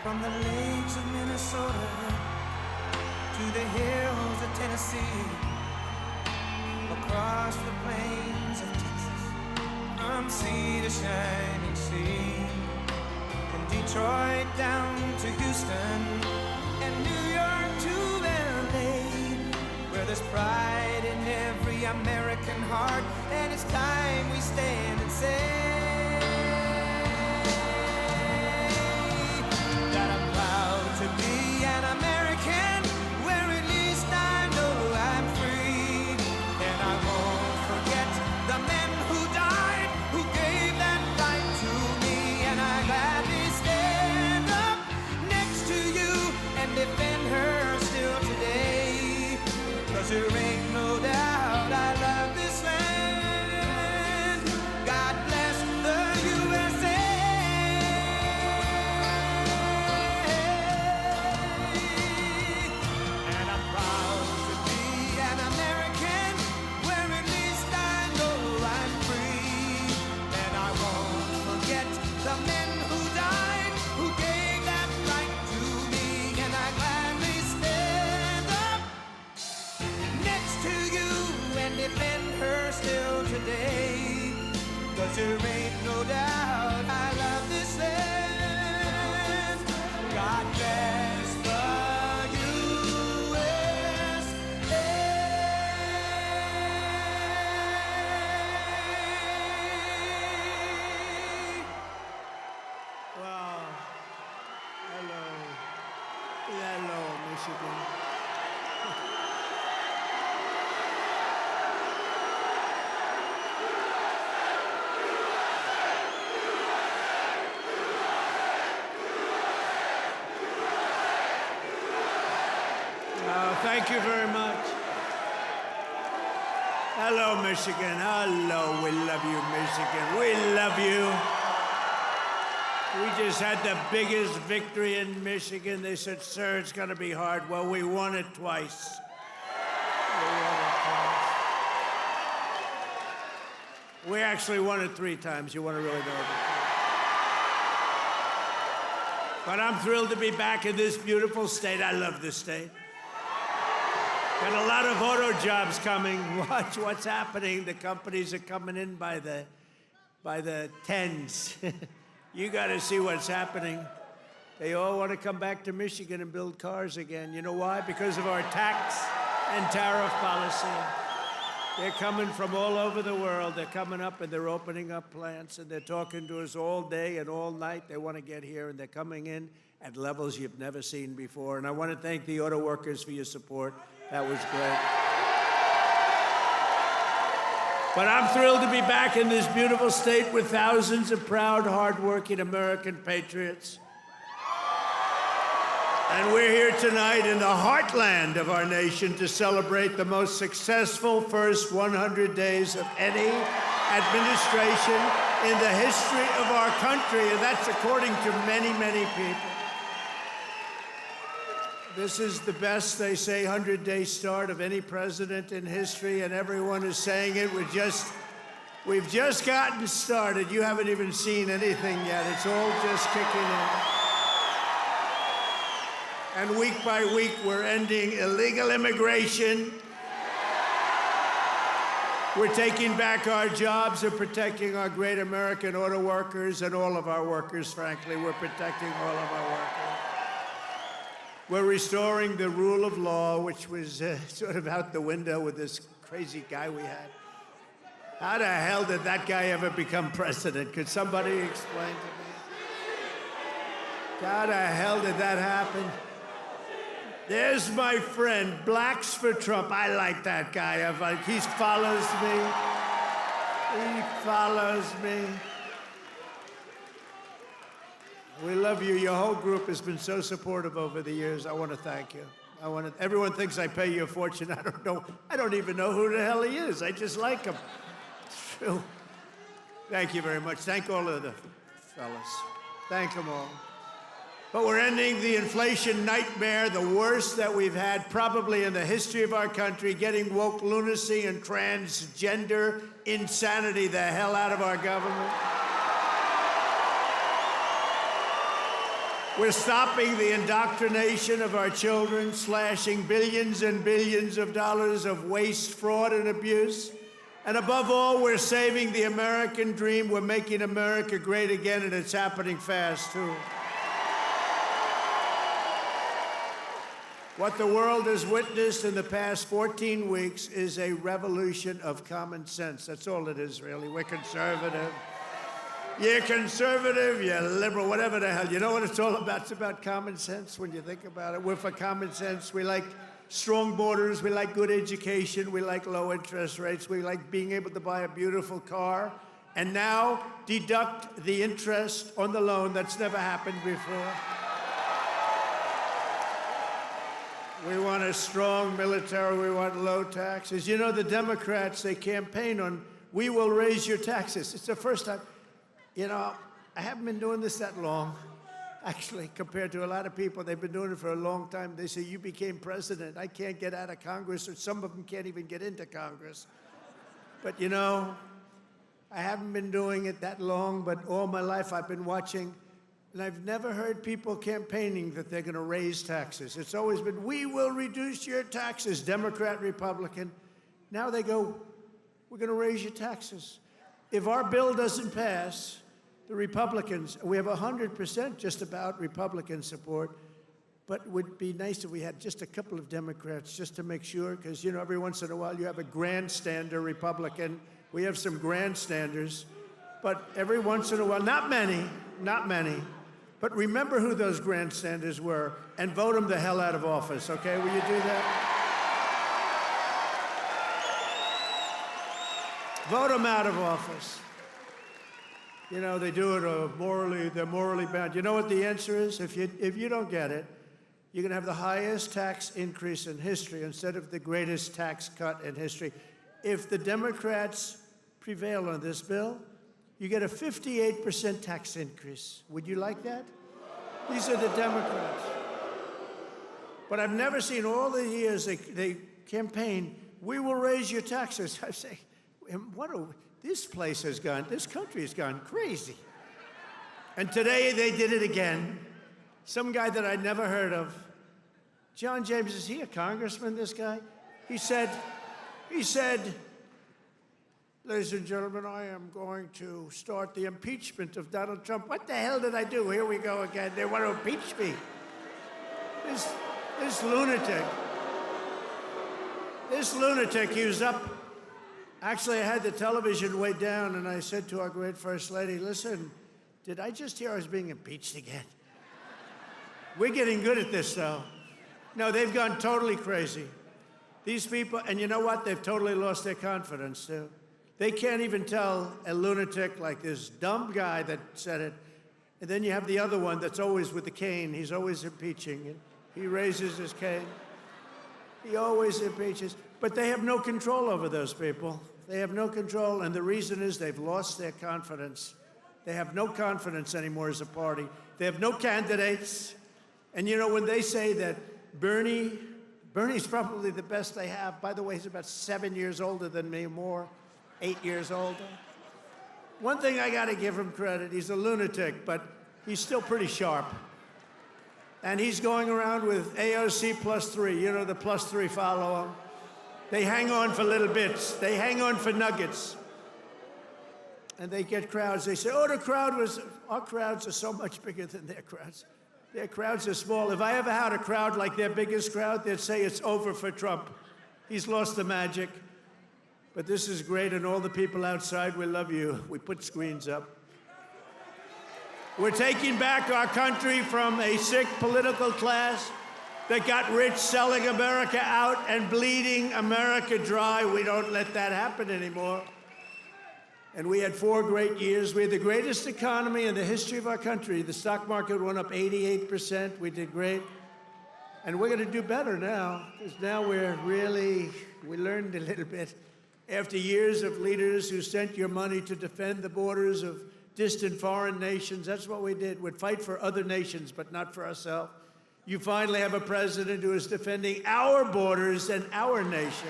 From the lakes of Minnesota to the hills of Tennessee, across the plains of Texas, from sea to shining sea, from Detroit down to Houston and New York to LA, where there's pride in every American heart, and it's time we stand and say that I'm proud to be an American, where at least I know I'm free. And I won't forget the men who died, who gave that right to me. And I gladly stand up next to you and defend her still today. 'Cause there ain't no doubt I love this land. God bless the USA. Defend her still today, 'cause there ain't no doubt I love this land. God bless the USA. Wow. Hello, Michigan. Thank you very much. Hello, Michigan. Hello, we love you, Michigan. We love you. We just had the biggest victory in Michigan. They said, sir, it's going to be hard. Well, we won it twice. We actually won it 3 times. You want to really know it. But I'm thrilled to be back in this beautiful state. I love this state. Got a lot of auto jobs coming. Watch what's happening. The companies are coming in by the tens. You got to see what's happening. They all want to come back to Michigan and build cars again. You know why? Because of our tax and tariff policy. They're coming from all over the world. They're coming up and they're opening up plants and they're talking to us all day and all night. They want to get here and they're coming in at levels you've never seen before. And I want to thank the auto workers for your support. That was great. But I'm thrilled to be back in this beautiful state with thousands of proud, hardworking American patriots. And we're here tonight in the heartland of our nation to celebrate the most successful first 100 days of any administration in the history of our country, and that's according to many, many people. This is the best, they say, 100-day start of any president in history, and everyone is saying it. We've just gotten started. You haven't even seen anything yet. It's all just kicking in. And week by week, we're ending illegal immigration. We're taking back our jobs and protecting our great American auto workers and all of our workers, frankly. We're protecting all of our workers. We're restoring the rule of law, which was sort of out the window with this crazy guy we had. How the hell did that guy ever become president? Could somebody explain to me? How the hell did that happen? There's my friend, Blacks for Trump. I like that guy. He follows me. He follows me. We love you. Your whole group has been so supportive over the years. I want to thank you. Everyone thinks I pay you a fortune. I don't know. I don't even know who the hell he is. I just like him. It's true. Thank you very much. Thank all of the fellas. Thank them all. But we're ending the inflation nightmare, the worst that we've had probably in the history of our country, getting woke lunacy and transgender insanity the hell out of our government. We're stopping the indoctrination of our children, slashing billions and billions of dollars of waste, fraud, and abuse. And above all, we're saving the American dream. We're making America great again, and it's happening fast, too. What the world has witnessed in the past 14 weeks is a revolution of common sense. That's all it is, really. We're conservative. You're conservative, you're liberal, whatever the hell. You know what it's all about? It's about common sense when you think about it. We're for common sense. We like strong borders. We like good education. We like low interest rates. We like being able to buy a beautiful car. And now deduct the interest on the loan. That's never happened before. We want a strong military. We want low taxes. You know, the Democrats, they campaign on, we will raise your taxes. It's the first time. You know, I haven't been doing this that long, actually, compared to a lot of people. They've been doing it for a long time. They say, you became president. I can't get out of Congress, or some of them can't even get into Congress. But, you know, I haven't been doing it that long, but all my life I've been watching, and I've never heard people campaigning that they're going to raise taxes. It's always been, we will reduce your taxes, Democrat, Republican. Now they go, we're going to raise your taxes. If our bill doesn't pass, the Republicans, we have 100% just about Republican support, but it would be nice if we had just a couple of Democrats just to make sure, because, you know, every once in a while you have a grandstander Republican. We have some grandstanders, but every once in a while, not many, but remember who those grandstanders were and vote them the hell out of office, okay? Will you do that? Vote them out of office. You know, they do it they're morally bound. You know what the answer is? If you don't get it, you're going to have the highest tax increase in history instead of the greatest tax cut in history. If the Democrats prevail on this bill, you get a 58% tax increase. Would you like that? These are the Democrats. But I've never seen all the years they campaign, we will raise your taxes. I say, this country has gone crazy. And today they did it again. Some guy that I'd never heard of. John James, is he a congressman, this guy? He said, ladies and gentlemen, I am going to start the impeachment of Donald Trump. What the hell did I do? Here we go again. They want to impeach me. This lunatic, he was up. Actually, I had the television way down, and I said to our great First Lady, listen, did I just hear I was being impeached again? We're getting good at this, though. No, they've gone totally crazy. These people, and you know what? They've totally lost their confidence, too. They can't even tell a lunatic like this dumb guy that said it. And then you have the other one that's always with the cane. He's always impeaching. He raises his cane. He always impeaches. But they have no control over those people. They have no control, and the reason is they've lost their confidence. They have no confidence anymore as a party. They have no candidates. And you know, when they say that Bernie's probably the best they have. By the way, he's about 7 years older than me, more, 8 years older. One thing I got to give him credit, he's a lunatic, but he's still pretty sharp. And he's going around with AOC +3. You know, the +3 follow him. They hang on for little bits. They hang on for nuggets. And they get crowds. They say, oh, our crowds are so much bigger than their crowds. Their crowds are small. If I ever had a crowd like their biggest crowd, they'd say it's over for Trump. He's lost the magic. But this is great, and all the people outside, we love you. We put screens up. We're taking back our country from a sick political class that got rich selling America out and bleeding America dry. We don't let that happen anymore. And we had 4 great years. We had the greatest economy in the history of our country. The stock market went up 88%. We did great. And we're going to do better now, because now we learned a little bit. After years of leaders who sent your money to defend the borders of distant foreign nations, that's what we did. We'd fight for other nations, but not for ourselves. You finally have a president who is defending our borders and our nation.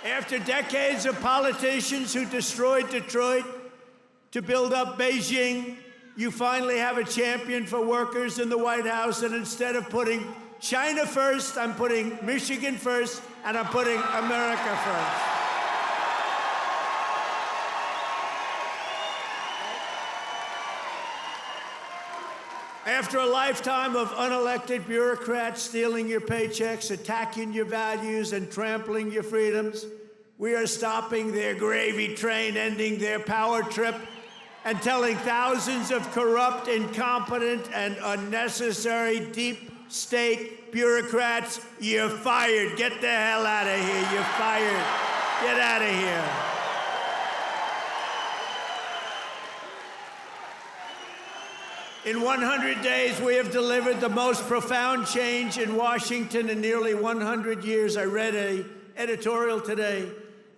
After decades of politicians who destroyed Detroit to build up Beijing, you finally have a champion for workers in the White House, and instead of putting China first, I'm putting Michigan first, and I'm putting America first. After a lifetime of unelected bureaucrats stealing your paychecks, attacking your values, and trampling your freedoms, we are stopping their gravy train, ending their power trip, and telling thousands of corrupt, incompetent, and unnecessary deep state bureaucrats, you're fired. Get the hell out of here. You're fired. Get out of here. In 100 days, we have delivered the most profound change in Washington in nearly 100 years. I read an editorial today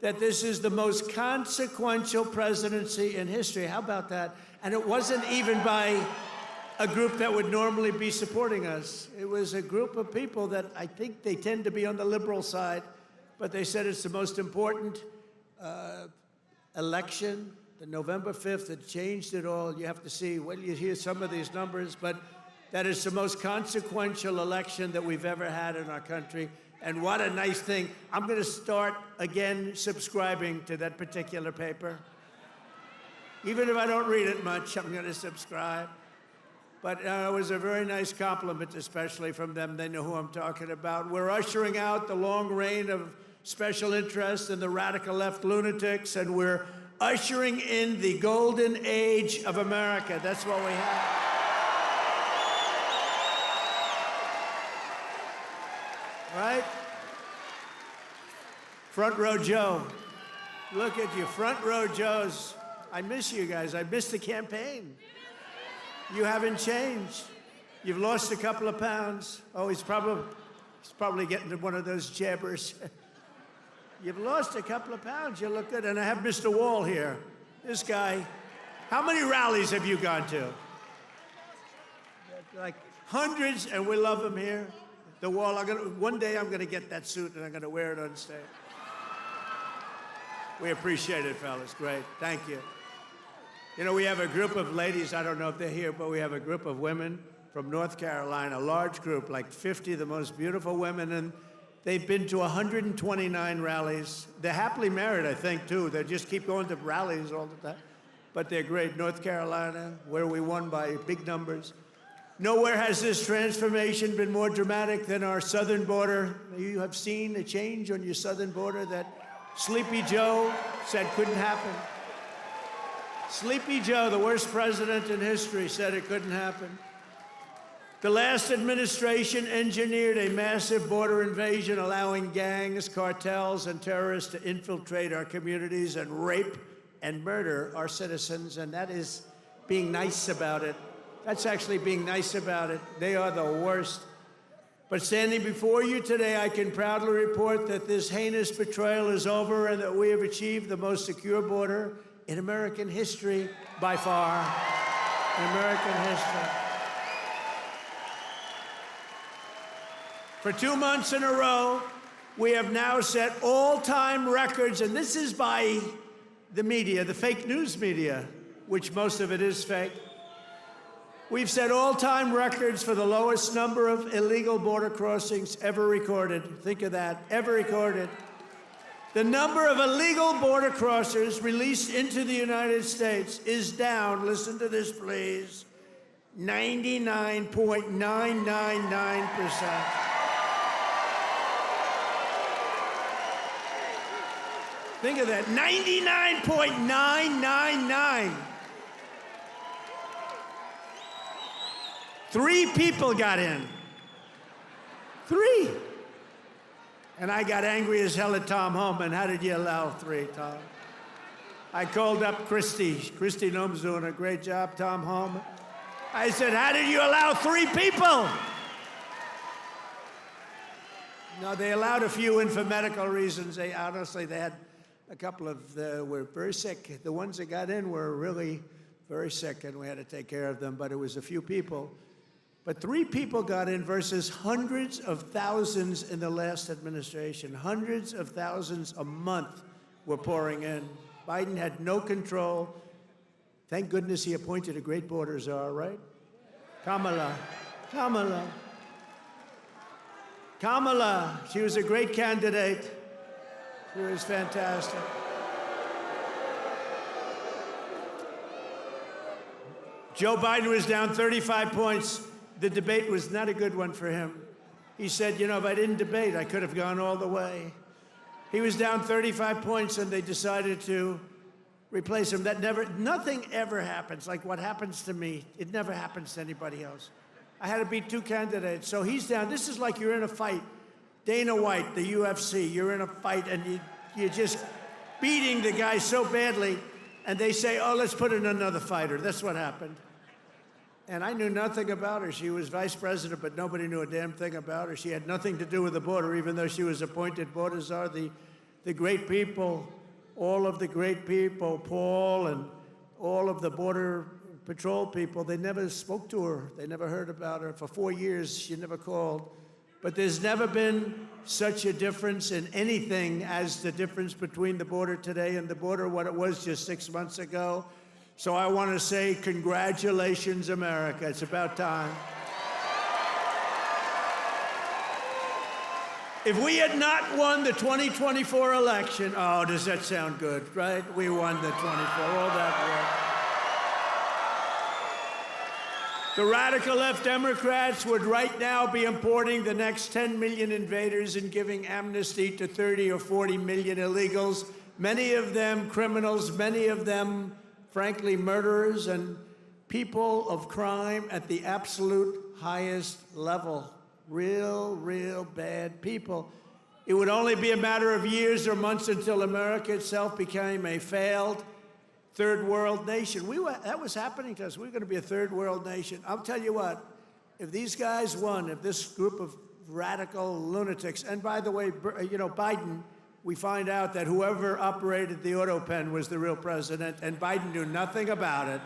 that this is the most consequential presidency in history. How about that? And it wasn't even by a group that would normally be supporting us. It was a group of people that I think they tend to be on the liberal side, but they said it's the most important election. The November 5th, it changed it all. You have to see, well, you hear some of these numbers, but that is the most consequential election that we've ever had in our country. And what a nice thing. I'm going to start again subscribing to that particular paper. Even if I don't read it much, I'm going to subscribe. But it was a very nice compliment, especially from them. They know who I'm talking about. We're ushering out the long reign of special interests and the radical left lunatics, and we're ushering in the golden age of America. That's what we have. Right? Front row Joe. Look at you, front row Joes. I miss you guys. I miss the campaign. You haven't changed. You've lost a couple of pounds. Oh, he's probably getting to one of those jabbers. You've lost a couple of pounds. You look good. And I have Mr. Wall here. This guy. How many rallies have you gone to? Like hundreds, and we love him here. The Wall. One day I'm going to get that suit and I'm going to wear it on stage. We appreciate it, fellas. Great. Thank you. You know, we have a group of ladies. I don't know if they're here, but we have a group of women from North Carolina, a large group, like 50 of the most beautiful women, and they've been to 129 rallies. They're happily married, I think, too. They just keep going to rallies all the time. But they're great. North Carolina, where we won by big numbers. Nowhere has this transformation been more dramatic than our southern border. You have seen a change on your southern border that Sleepy Joe said couldn't happen. Sleepy Joe, the worst president in history, said it couldn't happen. The last administration engineered a massive border invasion, allowing gangs, cartels, and terrorists to infiltrate our communities and rape and murder our citizens, and that is being nice about it. That's actually being nice about it. They are the worst. But standing before you today, I can proudly report that this heinous betrayal is over and that we have achieved the most secure border in American history by far. In American history. For 2 months in a row, we have now set all-time records, and this is by the media, the fake news media, which most of it is fake. We've set all-time records for the lowest number of illegal border crossings ever recorded. Think of that, ever recorded. The number of illegal border crossers released into the United States is down, listen to this please, 99.999%. Think of that, 99.999. 3 people got in. 3. And I got angry as hell at Tom Homan. How did you allow 3, Tom? I called up Christy. Christy Noem's doing a great job, Tom Homan. I said, how did you allow 3 people? No, they allowed a few in for medical reasons. They honestly, they had a couple of, were very sick. The ones that got in were really very sick, and we had to take care of them, but it was a few people. But 3 people got in versus hundreds of thousands in the last administration. Hundreds of thousands a month were pouring in. Biden had no control. Thank goodness he appointed a great border czar, right? Kamala. She was a great candidate. She was fantastic. Joe Biden was down 35 points. The debate was not a good one for him. He said, you know, if I didn't debate, I could have gone all the way. He was down 35 points, and they decided to replace him. Nothing ever happens like what happens to me. It never happens to anybody else. I had to beat 2 candidates, so he's down. This is like you're in a fight. Dana White, the UFC, you're in a fight, and you're just beating the guy so badly, and they say, oh, let's put in another fighter. That's what happened. And I knew nothing about her. She was vice president, but nobody knew a damn thing about her. She had nothing to do with the border, even though she was appointed border czar. The great people, all of the great people, Paul and all of the Border Patrol people, they never spoke to her. They never heard about her. For 4 years, she never called. But there's never been such a difference in anything as the difference between the border today and the border what it was just 6 months ago. So I want to say congratulations, America. It's about time. If we had not won the 2024 election, oh, does that sound good, right? We won the 24, all that work. The radical left Democrats would right now be importing the next 10 million invaders and giving amnesty to 30 or 40 million illegals, many of them criminals, many of them, frankly, murderers and people of crime at the absolute highest level. Real bad people. It would only be a matter of years or months until America itself became a failed third world nation. That was happening to us. We were going to be a third world nation. I'll tell you what, if these guys won, if this group of radical lunatics, and by the way, you know, Biden, we find out that whoever operated the auto pen was the real president, and Biden knew nothing about it.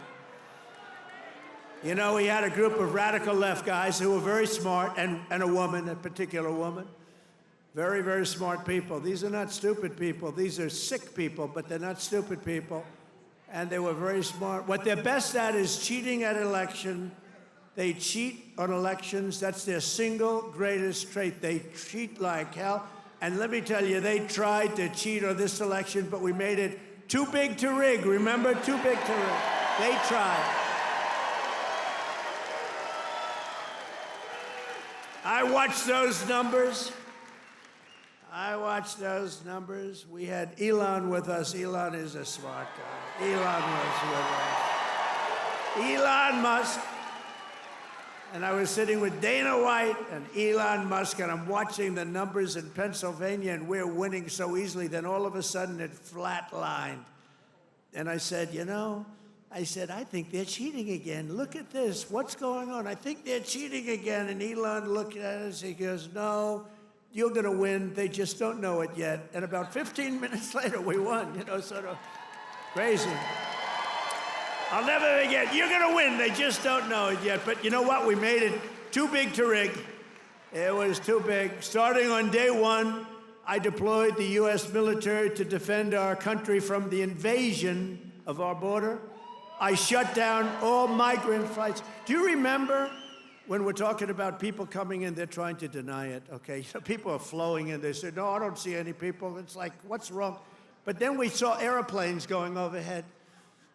You know, he had a group of radical left guys who were very smart, and a woman, a particular woman. Very smart people. These are not stupid people. These are sick people, but they're not stupid people. And they were very smart. What they're best at is cheating at election. They cheat on elections. That's their single greatest trait. They cheat like hell. And let me tell you, they tried to cheat on this election, but we made it too big to rig. Remember? Too big to rig. They tried. I watched those numbers. We had Elon with us. Elon is a smart guy. Elon was with us. Elon Musk. And I was sitting with Dana White and Elon Musk, and I'm watching the numbers in Pennsylvania, and we're winning so easily. Then all of a sudden it flatlined. And I said, you know, I think they're cheating again. Look at this. What's going on? I think they're cheating again. And Elon looked at us. He goes, no, you're going to win. They just don't know it yet. And about 15 minutes later, we won. You know, sort of crazy. I'll never forget. You're going to win. They just don't know it yet. But you know what? We made it too big to rig. It was too big. Starting on day one, I deployed the U.S. military to defend our country from the invasion of our border. I shut down all migrant flights. Do you remember when we're talking about people coming in, they're trying to deny it, okay? So people are flowing in. They say, no, I don't see any people. It's like, what's wrong? But then we saw airplanes going overhead.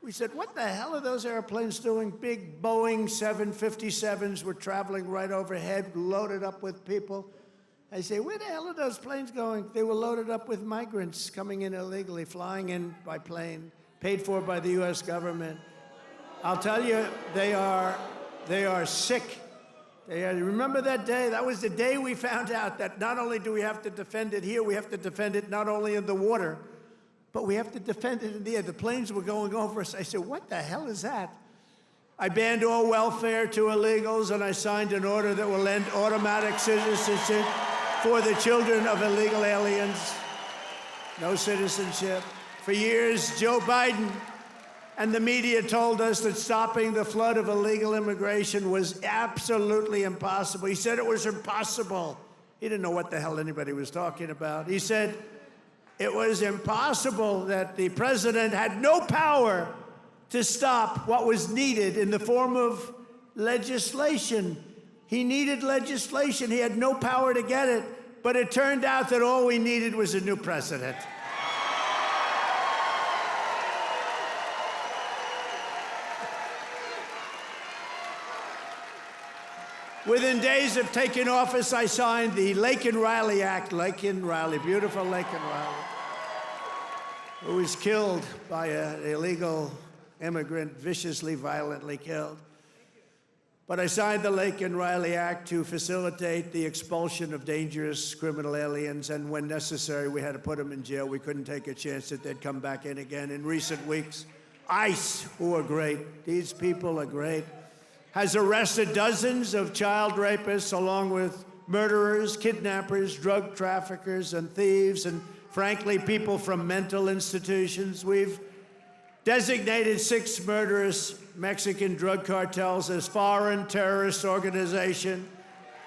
We said, what the hell are those airplanes doing? Big Boeing 757s were traveling right overhead, loaded up with people. I say, where the hell are those planes going? They were loaded up with migrants coming in illegally, flying in by plane, paid for by the U.S. government. I'll tell you, they are sick. Remember that day? That was the day we found out that not only do we have to defend it here, we have to defend it not only in the water, but we have to defend it in the air. The planes were going over us. I said, what the hell is that? I banned all welfare to illegals, and I signed an order that will end automatic citizenship for the children of illegal aliens. No citizenship. For years, Joe Biden And the media told us that stopping the flood of illegal immigration was absolutely impossible. He said it was impossible. He didn't know what the hell anybody was talking about. He said it was impossible, that the president had no power to stop what was needed in the form of legislation. He needed legislation. He had no power to get it. But it turned out that all we needed was a new president. Within days of taking office, I signed the Laken Riley Act. Laken Riley, beautiful Laken Riley, who was killed by an illegal immigrant, viciously, violently killed. But I signed the Laken Riley Act to facilitate the expulsion of dangerous criminal aliens, and when necessary, we had to put them in jail. We couldn't take a chance that they'd come back in again. In recent weeks, ICE, who are great, these people are great, has arrested dozens of child rapists, along with murderers, kidnappers, drug traffickers, and thieves, and frankly, people from mental institutions. We've designated 6 murderous Mexican drug cartels as foreign terrorist organizations.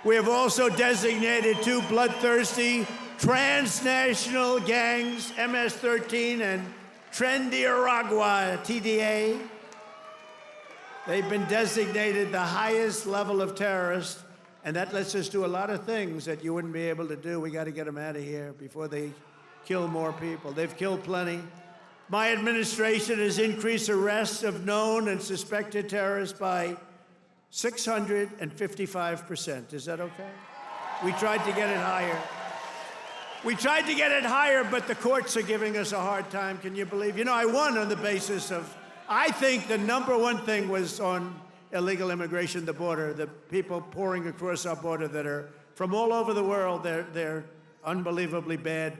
We have also designated 2 bloodthirsty transnational gangs, MS-13 and Trendiaragua, TDA. They've been designated the highest level of terrorists, and that lets us do a lot of things that you wouldn't be able to do. We got to get them out of here before they kill more people. They've killed plenty. My administration has increased arrests of known and suspected terrorists by 655%. Is that okay? We tried to get it higher. We tried to get it higher, but the courts are giving us a hard time. Can you believe? You know, I won on the basis of, I think the number one thing was on illegal immigration, the border, the people pouring across our border that are from all over the world. They're unbelievably bad,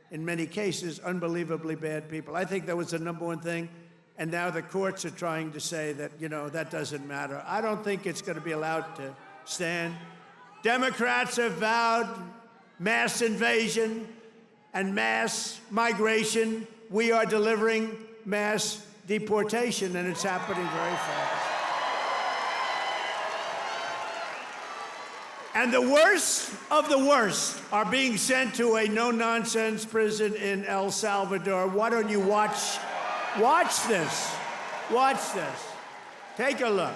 in many cases, unbelievably bad people. I think that was the number one thing. And now the courts are trying to say that, you know, that doesn't matter. I don't think it's going to be allowed to stand. Democrats have vowed mass invasion and mass migration. We are delivering mass deportation, and it's happening very fast. And the worst of the worst are being sent to a no-nonsense prison in El Salvador. Why don't you watch this? Watch this. Take a look.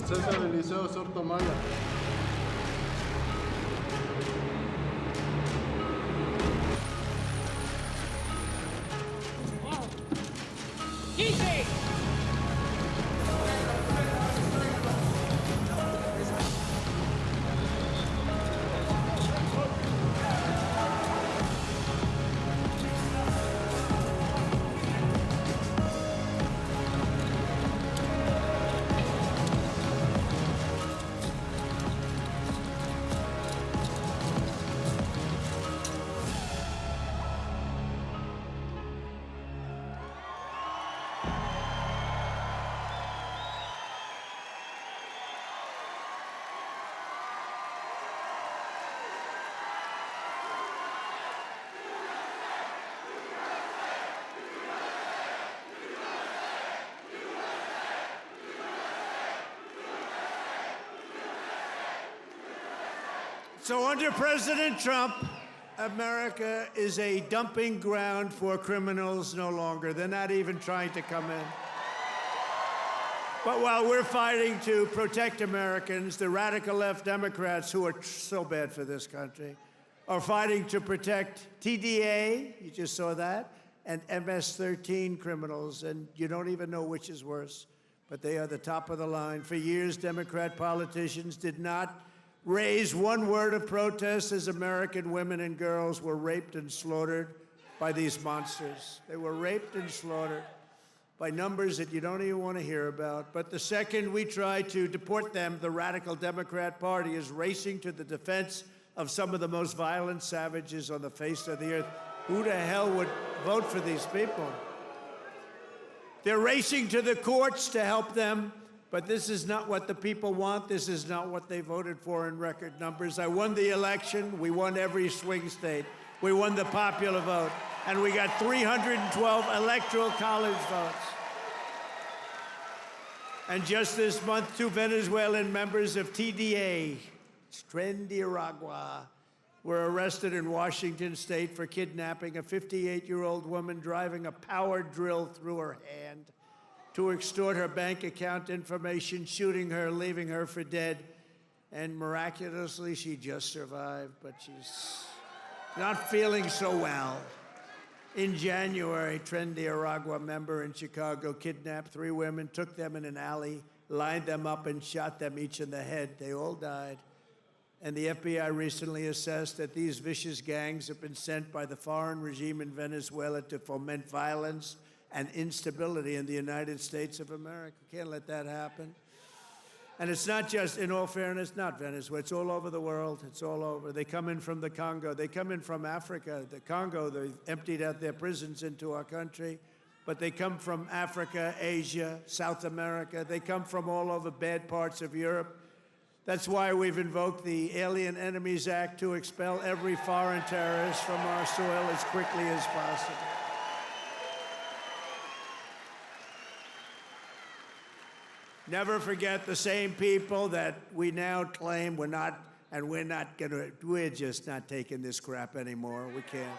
César Eliseo Sortomala. Easy! So under President Trump, America is a dumping ground for criminals no longer. They're not even trying to come in. But while we're fighting to protect Americans, the radical left Democrats, who are so bad for this country, are fighting to protect TDA, you just saw that, and MS-13 criminals, and you don't even know which is worse, but they are the top of the line. For years, Democrat politicians did not raise one word of protest as American women and girls were raped and slaughtered by these monsters. They were raped and slaughtered by numbers that you don't even want to hear about. But the second we try to deport them, the radical Democrat Party is racing to the defense of some of the most violent savages on the face of the earth. Who the hell would vote for these people? They're racing to the courts to help them. But this is not what the people want. This is not what they voted for in record numbers. I won the election. We won every swing state. We won the popular vote. And we got 312 electoral college votes. And just this month, 2 Venezuelan members of TDA, Nicaragua, were arrested in Washington state for kidnapping a 58-year-old woman driving a power drill through her hand to extort her bank account information, shooting her, leaving her for dead. And miraculously, she just survived, but she's not feeling so well. In January, Nicaragua member in Chicago kidnapped 3 women, took them in an alley, lined them up, and shot them each in the head. They all died. And the FBI recently assessed that these vicious gangs have been sent by the foreign regime in Venezuela to foment violence and instability in the United States of America. Can't let that happen. And it's not just, in all fairness, not Venezuela. It's all over the world. It's all over. They come in from the Congo. They come in from Africa. The Congo, they emptied out their prisons into our country. But they come from Africa, Asia, South America. They come from all over bad parts of Europe. That's why we've invoked the Alien Enemies Act to expel every foreign terrorist from our soil as quickly as possible. Never forget the same people that we now claim we're just not taking this crap anymore. We can't.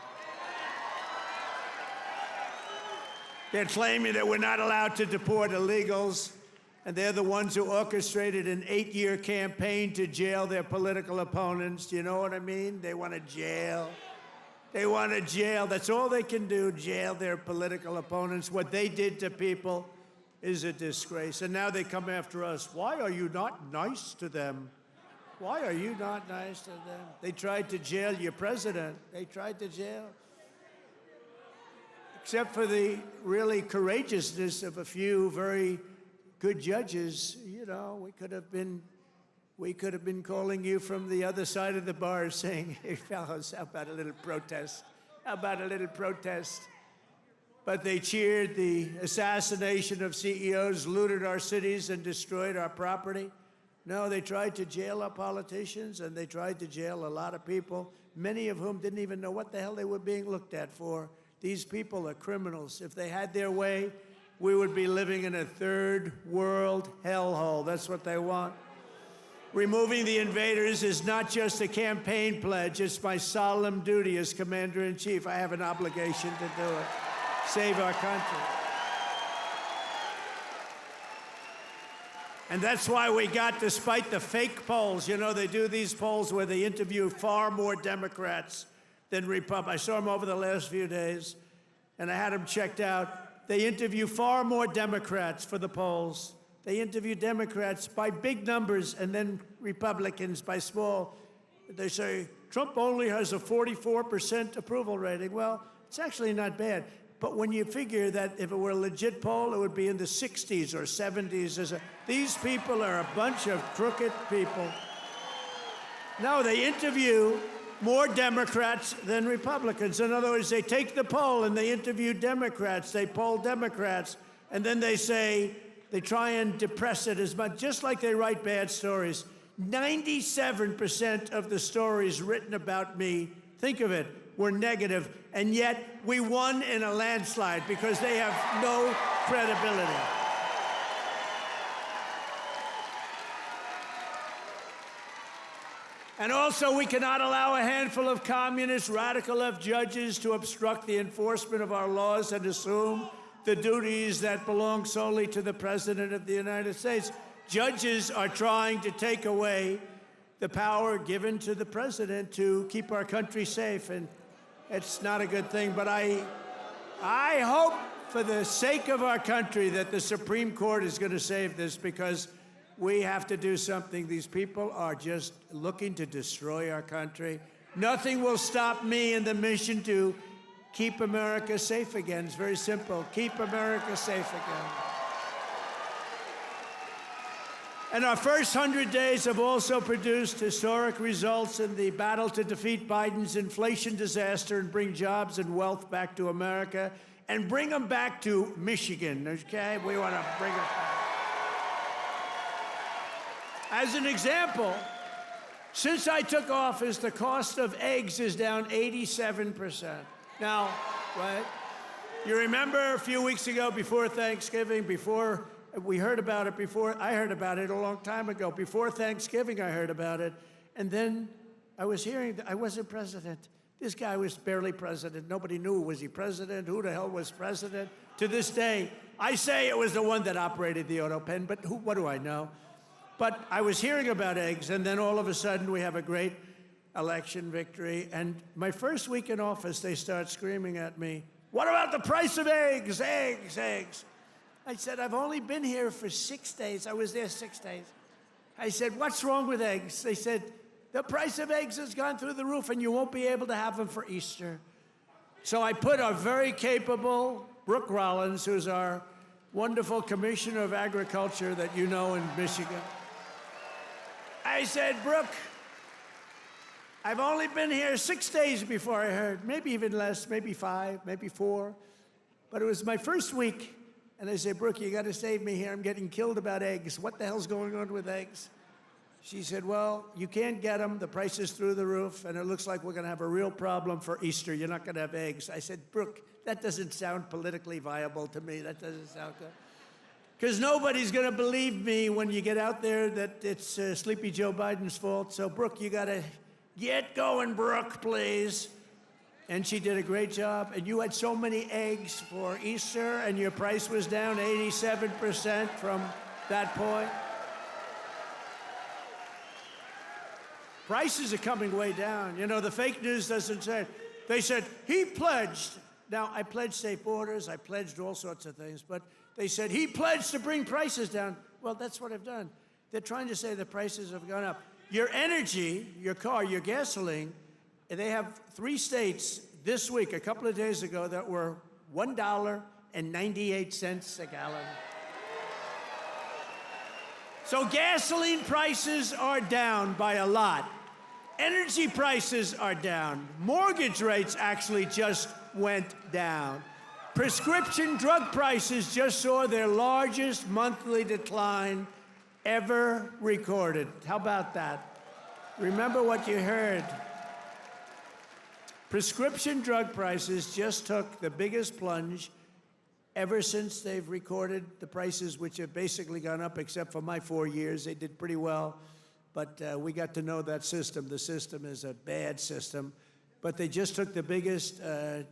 They're claiming that we're not allowed to deport illegals, and they're the ones who orchestrated an 8-year campaign to jail their political opponents. Do you know what I mean? They want to jail. They want to jail. That's all they can do, jail their political opponents. What they did to people is a disgrace. And now they come after us. Why are you not nice to them? Why are you not nice to them? They tried to jail your president. They tried to jail. Except for the really courageousness of a few very good judges, you know, we could have been calling you from the other side of the bar saying, hey, fellas, how about a little protest? How about a little protest? But they cheered the assassination of CEOs, looted our cities, and destroyed our property. No, they tried to jail our politicians, and they tried to jail a lot of people, many of whom didn't even know what the hell they were being looked at for. These people are criminals. If they had their way, we would be living in a third world hellhole. That's what they want. Removing the invaders is not just a campaign pledge. It's my solemn duty as Commander-in-Chief. I have an obligation to do it. Save our country. And that's why we got, despite the fake polls, you know, they do these polls where they interview far more Democrats than Republicans. I saw them over the last few days, and I had them checked out. They interview far more Democrats for the polls. They interview Democrats by big numbers and then Republicans by small. They say, Trump only has a 44% approval rating. Well, it's actually not bad. But when you figure that if it were a legit poll, it would be in the 60s or 70s. These people are a bunch of crooked people. No, they interview more Democrats than Republicans. In other words, they take the poll and they interview Democrats. They poll Democrats. And then they say, they try and depress it as much, just like they write bad stories. 97% of the stories written about me, think of it, were negative, and yet we won in a landslide because they have no credibility. And also, we cannot allow a handful of communist, radical left judges to obstruct the enforcement of our laws and assume the duties that belong solely to the President of the United States. Judges are trying to take away the power given to the President to keep our country safe, and it's not a good thing. But I hope, for the sake of our country, that the Supreme Court is going to save this, because we have to do something. These people are just looking to destroy our country. Nothing will stop me in the mission to keep America safe again. It's very simple. Keep America safe again. And our first 100 days have also produced historic results in the battle to defeat Biden's inflation disaster and bring jobs and wealth back to America and bring them back to Michigan, okay? We want to bring them back. As an example, since I took office, the cost of eggs is down 87%. Now, right? You remember a few weeks ago, before Thanksgiving, before we heard about it, I heard about it a long time ago. Before Thanksgiving, I heard about it. And then I was hearing that I wasn't president. This guy was barely president. Nobody knew, was he president? Who the hell was president? To this day, I say it was the one that operated the auto pen, but what do I know? But I was hearing about eggs, and then all of a sudden we have a great election victory. And my first week in office, they start screaming at me, "What about the price of eggs? Eggs, eggs." I said, "I've only been here for 6 days. I was there 6 days." I said, "What's wrong with eggs?" They said, "The price of eggs has gone through the roof, and you won't be able to have them for Easter." So I put our very capable Brooke Rollins, who's our wonderful Commissioner of Agriculture that you know in Michigan. I said, "Brooke, I've only been here 6 days before I heard, maybe even less, maybe 5, maybe 4. But it was my first week. And I said, "Brooke, you got to save me here. I'm getting killed about eggs. What the hell's going on with eggs?" She said, "Well, you can't get them. The price is through the roof, and it looks like we're going to have a real problem for Easter. You're not going to have eggs." I said, "Brooke, that doesn't sound politically viable to me. That doesn't sound good." Because nobody's going to believe me when you get out there that it's Sleepy Joe Biden's fault. So, Brooke, you got to get going, Brooke, please. And she did a great job. And you had so many eggs for Easter, and your price was down 87% from that point. Prices are coming way down. You know, the fake news doesn't say. They said, he pledged. Now, I pledged safe borders. I pledged all sorts of things. But they said, he pledged to bring prices down. Well, that's what I've done. They're trying to say the prices have gone up. Your energy, your car, your gasoline, they have 3 states this week, a couple of days ago, that were $1.98 a gallon. So gasoline prices are down by a lot. Energy prices are down. Mortgage rates actually just went down. Prescription drug prices just saw their largest monthly decline ever recorded. How about that? Remember what you heard. Prescription drug prices just took the biggest plunge ever since they've recorded the prices, which have basically gone up, except for my 4 years. They did pretty well, but we got to know that system. The system is a bad system, but they just took the biggest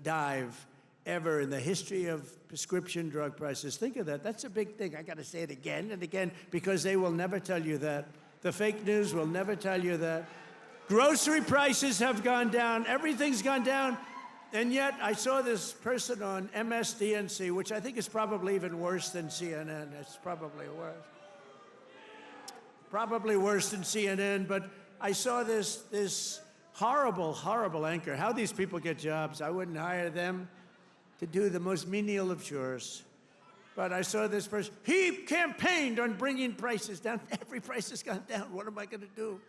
dive ever in the history of prescription drug prices. Think of that. That's a big thing. I got to say it again and again because they will never tell you that. The fake news will never tell you that. Grocery prices have gone down. Everything's gone down. And yet, I saw this person on MSDNC, which I think is probably even worse than CNN. It's probably worse. Probably worse than CNN, but I saw this horrible, horrible anchor. How these people get jobs. I wouldn't hire them to do the most menial of chores. But I saw this person. He campaigned on bringing prices down. Every price has gone down. What am I going to do?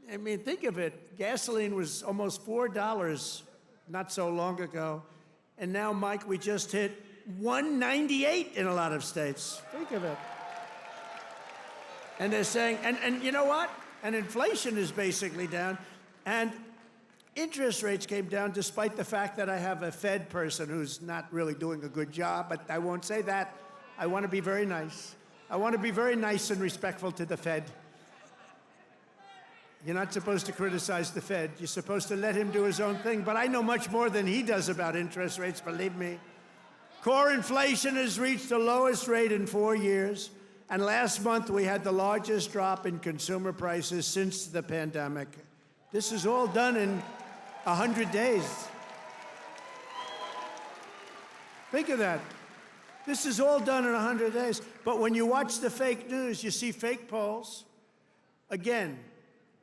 I mean, think of it. Gasoline was almost $4 not so long ago. And now, Mike, we just hit $1.98 in a lot of states. Think of it. And they're saying, and you know what? And inflation is basically down. And interest rates came down despite the fact that I have a Fed person who's not really doing a good job, but I won't say that. I want to be very nice. I want to be very nice and respectful to the Fed. You're not supposed to criticize the Fed. You're supposed to let him do his own thing. But I know much more than he does about interest rates, believe me. Core inflation has reached the lowest rate in 4 years. And last month, we had the largest drop in consumer prices since the pandemic. This is all done in 100 days. Think of that. This is all done in 100 days. But when you watch the fake news, you see fake polls. Again,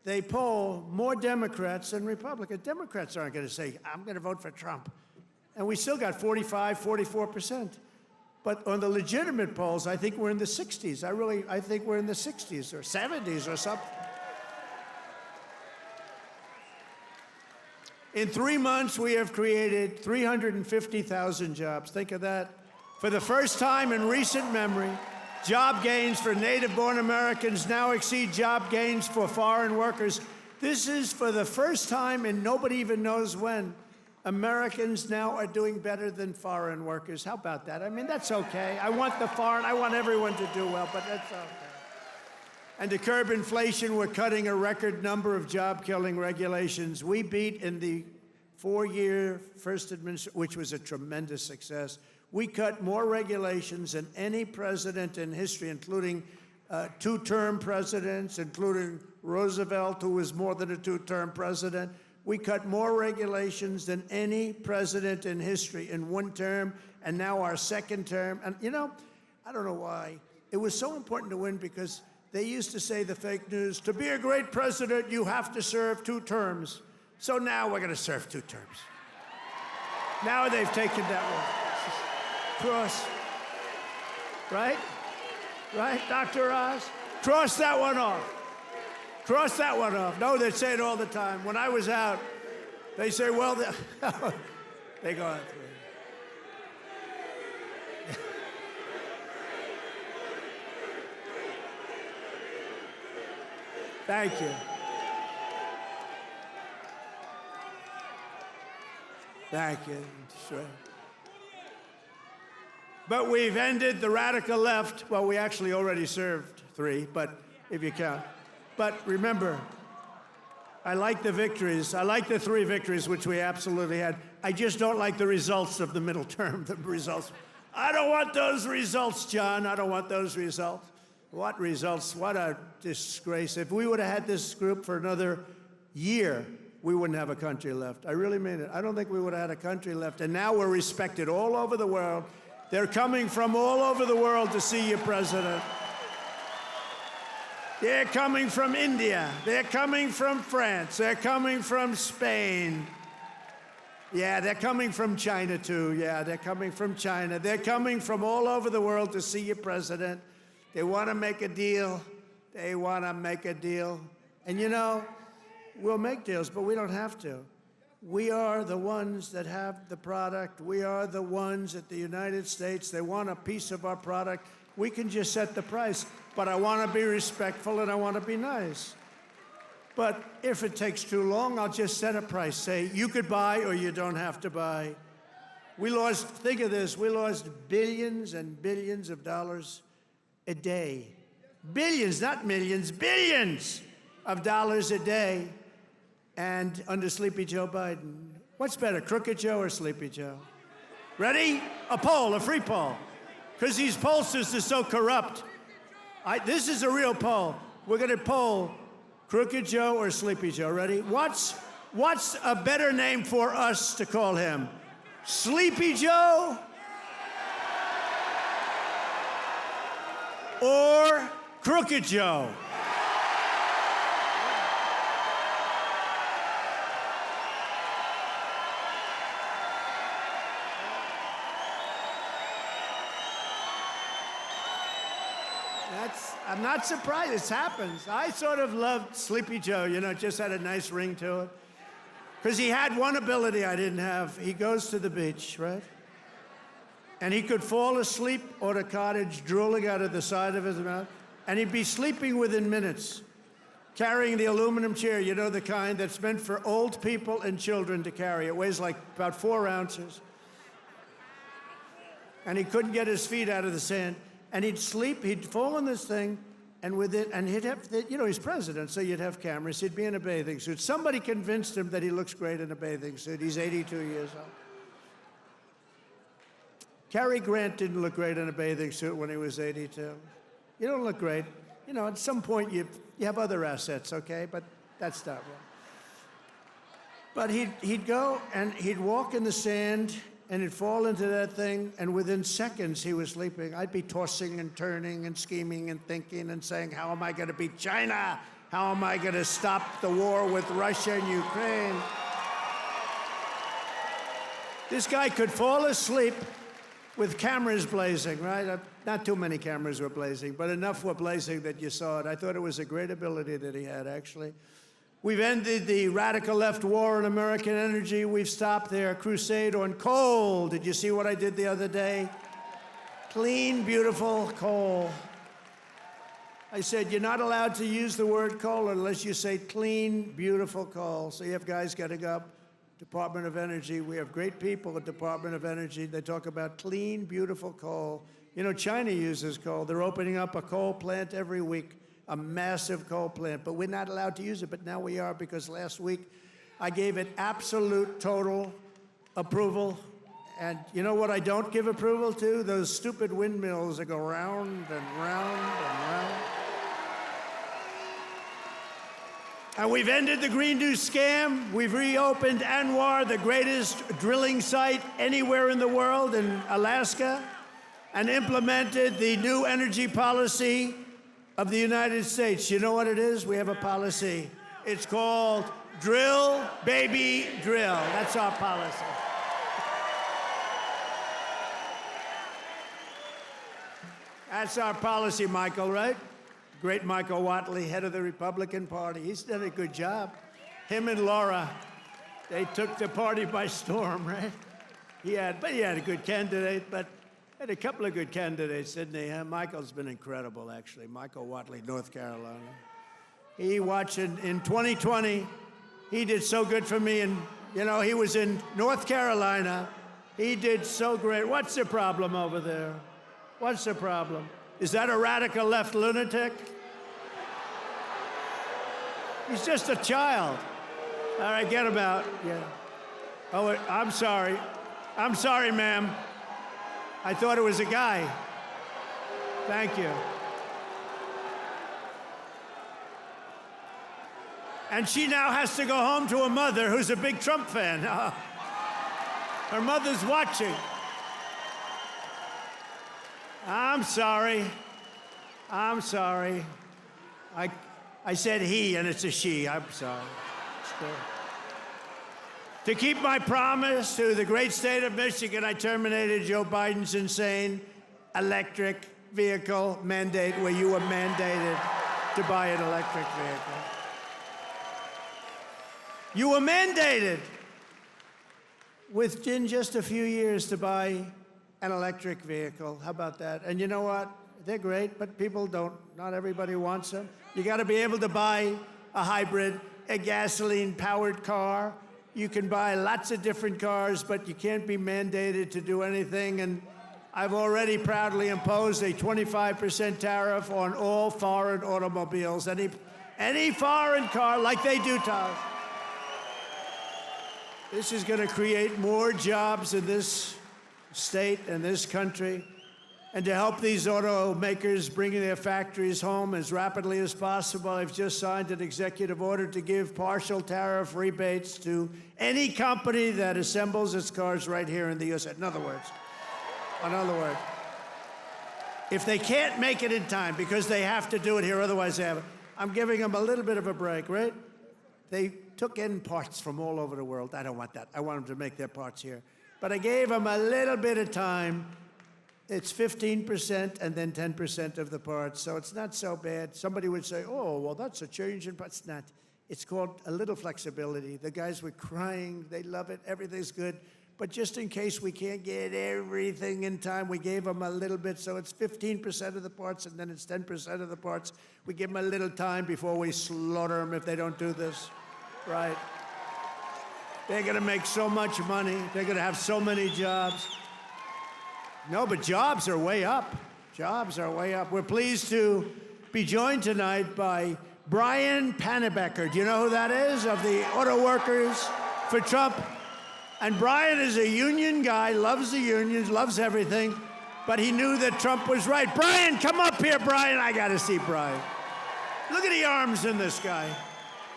they poll more Democrats than Republicans. Democrats aren't going to say, I'm going to vote for Trump. And we still got 45, 44%. But on the legitimate polls, I think we're in the 60s. I think we're in the 60s or 70s or something. In 3 months, we have created 350,000 jobs. Think of that. For the first time in recent memory, job gains for native-born Americans now exceed job gains for foreign workers. This is for the first time, and nobody even knows when, Americans now are doing better than foreign workers. How about that? I mean, that's okay. I want everyone to do well, but that's okay. And to curb inflation, we're cutting a record number of job-killing regulations. We beat in the 4-year first administration, which was a tremendous success. We cut more regulations than any president in history, including 2-term presidents, including Roosevelt, who was more than a 2-term president. We cut more regulations than any president in history in 1 term, and now our 2nd term. And, you know, I don't know why. It was so important to win because they used to say, the fake news, to be a great president, you have to serve 2 terms. So now we're going to serve 2 terms. Now they've taken that one. Cross. Right? Right, Dr. Oz? Cross that one off. Cross that one off. No, they say it all the time. When I was out, they say, well, they go on through. Thank you. Thank you. Sure. But we've ended the radical left. Well, we actually already served 3, but if you count. But remember, I like the victories. I like the 3 victories, which we absolutely had. I just don't like the results of the middle term, the results. I don't want those results, John. I don't want those results. What results? What a disgrace. If we would have had this group for another year, we wouldn't have a country left. I really mean it. I don't think we would have had a country left. And now we're respected all over the world. They're coming from all over the world to see you, President. They're coming from India. They're coming from France. They're coming from Spain. Yeah, they're coming from China, too. Yeah, they're coming from China. They're coming from all over the world to see you, President. They want to make a deal. They want to make a deal. And, you know, we'll make deals, but we don't have to. We are the ones that have the product. We are the ones at the United States. They want a piece of our product. We can just set the price. But I want to be respectful and I want to be nice. But if it takes too long, I'll just set a price. Say, you could buy or you don't have to buy. We lost, think of this, we lost billions and billions of dollars a day. Billions, not millions, billions of dollars a day. And under Sleepy Joe Biden. What's better, Crooked Joe or Sleepy Joe? Ready? A poll, a free poll. Because these pollsters are so corrupt. This is a real poll. We're going to poll Crooked Joe or Sleepy Joe. Ready? What's a better name for us to call him? Sleepy Joe or Crooked Joe? I'm not surprised. This happens. I sort of loved Sleepy Joe, you know, it just had a nice ring to it. Because he had one ability I didn't have. He goes to the beach, right? And he could fall asleep on a cottage drooling out of the side of his mouth, and he'd be sleeping within minutes, carrying the aluminum chair, you know, the kind that's meant for old people and children to carry. It weighs like about 4 ounces. And he couldn't get his feet out of the sand. And he'd sleep, he'd fall on this thing, and with it, and he'd have, you know, he's president, so you'd have cameras. He'd be in a bathing suit. Somebody convinced him that he looks great in a bathing suit. He's 82 years old. Cary Grant didn't look great in a bathing suit when he was 82. You don't look great. You know, at some point, you have other assets, okay? But that's not one. But he'd go, and he'd walk in the sand, and he'd fall into that thing, and within seconds, he was sleeping. I'd be tossing and turning and scheming and thinking and saying, how am I going to beat China? How am I going to stop the war with Russia and Ukraine? This guy could fall asleep with cameras blazing, right? Not too many cameras were blazing, but enough were blazing that you saw it. I thought it was a great ability that he had, actually. We've ended the radical left war on American energy. We've stopped their crusade on coal. Did you see what I did the other day? Clean, beautiful coal. I said, you're not allowed to use the word coal unless you say clean, beautiful coal. So you have guys getting up, Department of Energy. We have great people at Department of Energy. They talk about clean, beautiful coal. You know, China uses coal. They're opening up a coal plant every week. A massive coal plant, but we're not allowed to use it, but now we are because last week I gave it absolute, total approval. And you know what I don't give approval to? Those stupid windmills that go round and round and round. And we've ended the Green New Scam. We've reopened ANWR, the greatest drilling site anywhere in the world, in Alaska, and implemented the new energy policy of the United States. You know what it is? We have a policy. It's called Drill, Baby, Drill. That's our policy. That's our policy, Michael, right? Great Michael Whatley, head of the Republican Party. He's done a good job. Him and Laura, they took the party by storm, right? He had a good candidate, but had a couple of good candidates, didn't he? Michael's been incredible, actually. Michael Whatley, North Carolina. He watched in 2020. He did so good for me. And, you know, he was in North Carolina. He did so great. What's the problem over there? What's the problem? Is that a radical left lunatic? He's just a child. All right, get him out. Yeah. Oh, I'm sorry. I'm sorry, ma'am. I thought it was a guy. Thank you. And she now has to go home to her mother, who's a big Trump fan. Her mother's watching. I'm sorry. I'm sorry. I said he, and it's a she. I'm sorry. To keep my promise to the great state of Michigan, I terminated Joe Biden's insane electric vehicle mandate where you were mandated to buy an electric vehicle. You were mandated within just a few years to buy an electric vehicle. How about that? And you know what? They're great, but people don't. Not everybody wants them. You got to be able to buy a hybrid, a gasoline-powered car. You can buy lots of different cars, but you can't be mandated to do anything. And I've already proudly imposed a 25% tariff on all foreign automobiles, any foreign car, like they do to us. This is going to create more jobs in this state and this country, and to help these automakers bring their factories home as rapidly as possible, I've just signed an executive order to give partial tariff rebates to any company that assembles its cars right here in the U.S. In other words, if they can't make it in time because they have to do it here, otherwise they have it, I'm giving them a little bit of a break, right? They took in parts from all over the world. I don't want that. I want them to make their parts here. But I gave them a little bit of time. It's 15% and then 10% of the parts, so it's not so bad. Somebody would say, oh, well, that's a change in parts. It's not. It's called a little flexibility. The guys were crying. They love it. Everything's good. But just in case we can't get everything in time, we gave them a little bit, so it's 15% of the parts, and then it's 10% of the parts. We give them a little time before we slaughter them if they don't do this. Right. They're going to make so much money. They're going to have so many jobs. No, but jobs are way up. Jobs are way up. We're pleased to be joined tonight by Brian Panebecker. Do you know who that is? Of the auto workers for Trump. And Brian is a union guy, loves the unions, loves everything, but he knew that Trump was right. Brian, come up here, Brian. I got to see Brian. Look at the arms in this guy.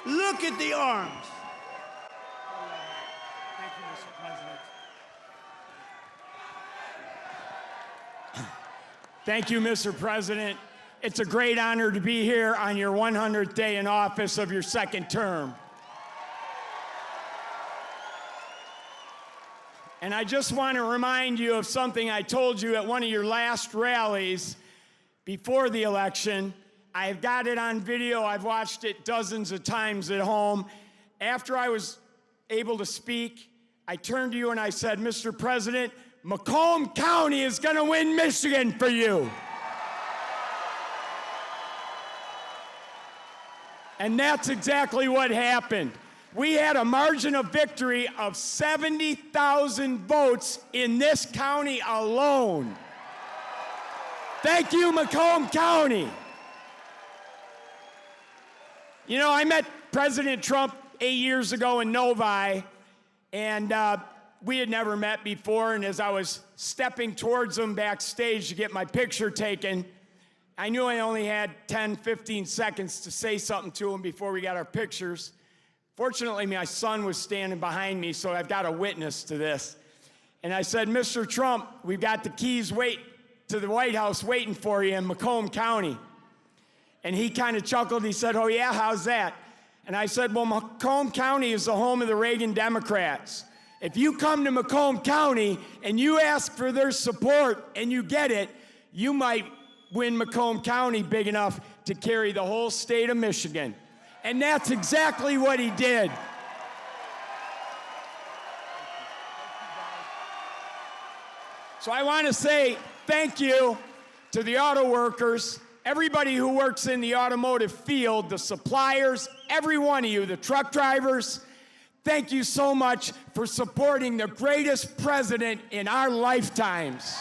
Look at the arms. Thank you, Mr. President. Thank you, Mr. President. It's a great honor to be here on your 100th day in office of your second term. And I just want to remind you of something I told you at one of your last rallies before the election. I've got it on video. I've watched it dozens of times at home. After I was able to speak, I turned to you and I said, Mr. President, Macomb County is going to win Michigan for you. And that's exactly what happened. We had a margin of victory of 70,000 votes in this county alone. Thank you, Macomb County. You know, I met President Trump 8 years ago in Novi, and we had never met before, and as I was stepping towards him backstage to get my picture taken, I knew I only had 10, 15 seconds to say something to him before we got our pictures. Fortunately, my son was standing behind me, so I've got a witness to this. And I said, Mr. Trump, we've got the keys to the White House waiting for you in Macomb County. And he kind of chuckled. He said, oh, yeah, how's that? And I said, well, Macomb County is the home of the Reagan Democrats. If you come to Macomb County and you ask for their support and you get it, you might win Macomb County big enough to carry the whole state of Michigan. And that's exactly what he did. So I want to say thank you to the auto workers, everybody who works in the automotive field, the suppliers, every one of you, the truck drivers. Thank you so much for supporting the greatest president in our lifetimes.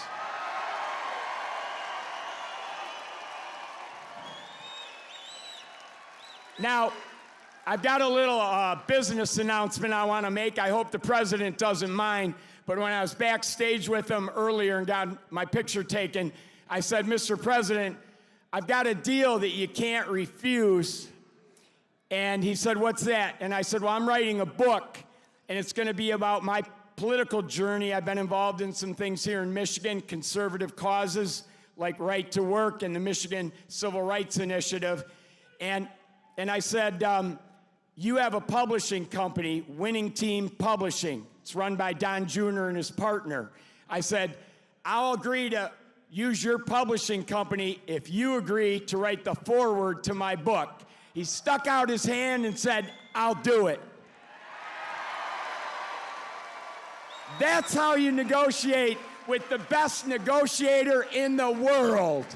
Now, I've got a little business announcement I want to make. I hope the president doesn't mind. But when I was backstage with him earlier and got my picture taken, I said, Mr. President, I've got a deal that you can't refuse. And he said, what's that? And I said, well, I'm writing a book, and it's going to be about my political journey. I've been involved in some things here in Michigan, conservative causes like right to work and the Michigan Civil Rights Initiative. And I said, you have a publishing company, Winning Team Publishing. It's run by Don Jr. and his partner. I said, I'll agree to use your publishing company if you agree to write the foreword to my book. He stuck out his hand and said, I'll do it. That's how you negotiate with the best negotiator in the world.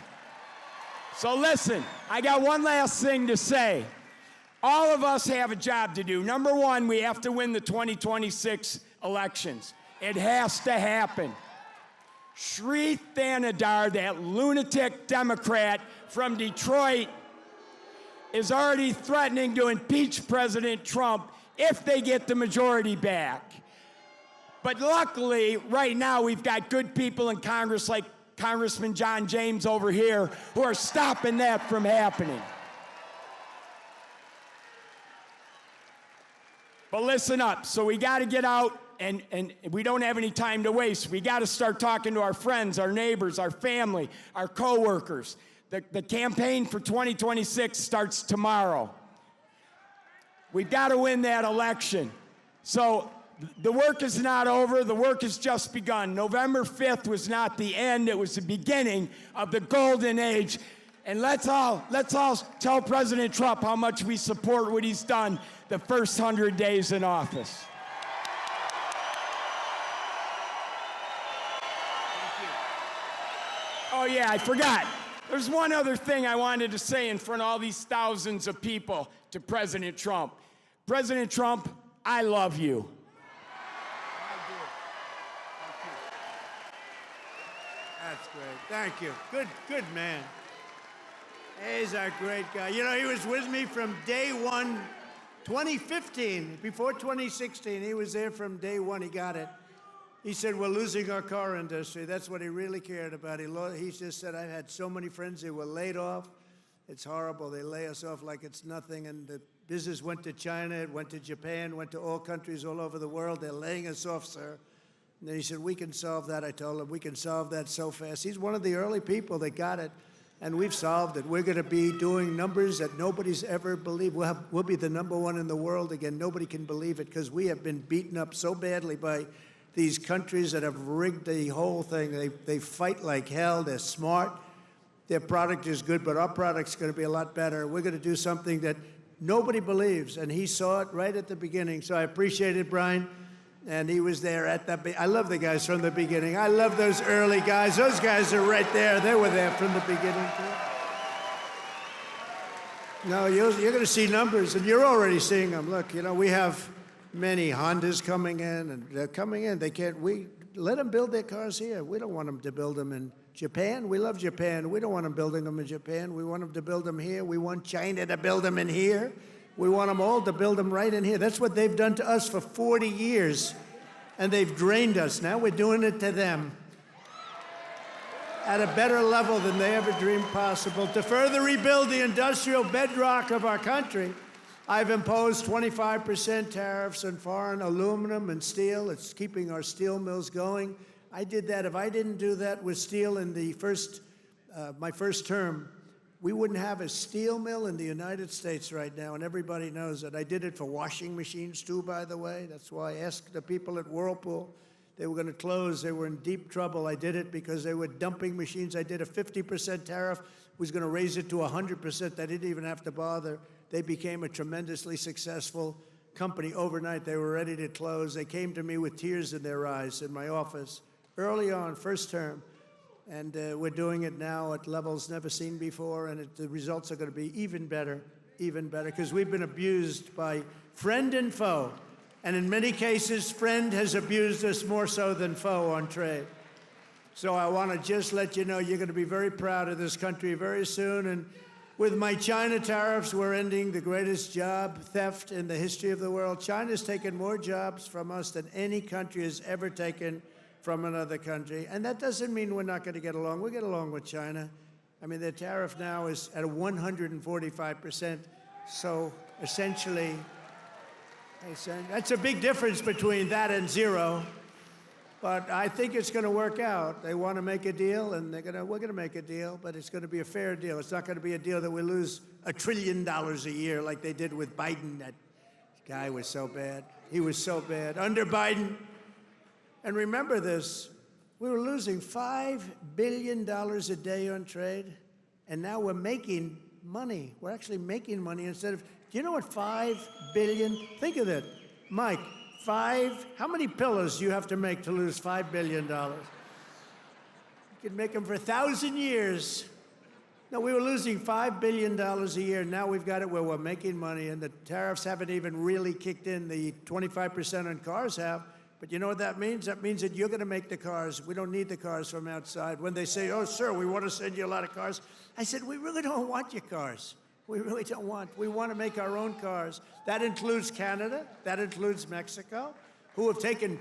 So listen, I got one last thing to say. All of us have a job to do. Number one, we have to win the 2026 elections. It has to happen. Sri Thanadar, that lunatic Democrat from Detroit, is already threatening to impeach President Trump if they get the majority back. But luckily, right now, we've got good people in Congress like Congressman John James over here who are stopping that from happening. But listen up. So we got to get out, and we don't have any time to waste. We got to start talking to our friends, our neighbors, our family, our coworkers. The campaign for 2026 starts tomorrow. We've got to win that election. So the work is not over. The work has just begun. November 5th was not the end. It was the beginning of the golden age. And let's all tell President Trump how much we support what he's done the first 100 days in office. Oh yeah, I forgot. There's one other thing I wanted to say in front of all these thousands of people to President Trump. President Trump, I love you. That's great. Thank you. Good man. He's a great guy. You know, he was with me from day one, 2015. Before 2016, he was there from day one. He got it. He said, we're losing our car industry. That's what he really cared about. He just said, I've had so many friends who were laid off. It's horrible. They lay us off like it's nothing. And the business went to China, it went to Japan, went to all countries all over the world. They're laying us off, sir. And then he said, we can solve that. I told him, we can solve that so fast. He's one of the early people that got it, and we've solved it. We're going to be doing numbers that nobody's ever believed. We'll be the #1 in the world again. Nobody can believe it because we have been beaten up so badly by these countries that have rigged the whole thing. They fight like hell. They're smart. Their product is good, but our product's going to be a lot better. We're going to do something that nobody believes, and he saw it right at the beginning. So I appreciate it, Brian. And he was there at the I love the guys from the beginning. I love those early guys. Those guys are right there. They were there from the beginning, too. No, you're going to see numbers, and you're already seeing them. Look, you know, we have many Hondas coming in, and they're coming in. We let them build their cars here. We don't want them to build them in Japan. We love Japan. We don't want them building them in Japan. We want them to build them here. We want China to build them in here. We want them all to build them right in here. That's what they've done to us for 40 years, and they've drained us. Now we're doing it to them at a better level than they ever dreamed possible. To further rebuild the industrial bedrock of our country, I've imposed 25% tariffs on foreign aluminum and steel. It's keeping our steel mills going. I did that. If I didn't do that with steel in the my first term, we wouldn't have a steel mill in the United States right now, and everybody knows that. I did it for washing machines, too, by the way. That's why I asked the people at Whirlpool. They were going to close. They were in deep trouble. I did it because they were dumping machines. I did a 50% tariff. Was going to raise it to 100%. They didn't even have to bother. They became a tremendously successful company overnight. They were ready to close. They came to me with tears in their eyes in my office early on, first term. And we're doing it now at levels never seen before, and the results are going to be even better, because we've been abused by friend and foe. And in many cases, friend has abused us more so than foe on trade. So I want to just let you know you're going to be very proud of this country very soon. And with my China tariffs, we're ending the greatest job theft in the history of the world. China's taken more jobs from us than any country has ever taken from another country. And that doesn't mean we're not going to get along. We get along with China. I mean, their tariff now is at 145%. So essentially, that's a big difference between that and zero. But I think it's going to work out. They want to make a deal, and we're going to make a deal, but it's going to be a fair deal. It's not going to be a deal that we lose $1 trillion a year like they did with Biden. That guy was so bad. He was so bad. Under Biden, and remember this, we were losing $5 billion a day on trade, and now we're making money. We're actually making money instead of, do you know what 5 billion, think of that, Mike, how many pillows do you have to make to lose $5 billion? You could make them for 1,000 years. No, we were losing $5 billion a year. Now we've got it where we're making money, and the tariffs haven't even really kicked in. The 25% on cars have. But you know what that means? That means that you're going to make the cars. We don't need the cars from outside. When they say, oh, sir, we want to send you a lot of cars, I said, we really don't want your cars. We really don't want. We want to make our own cars. That includes Canada. That includes Mexico. who have taken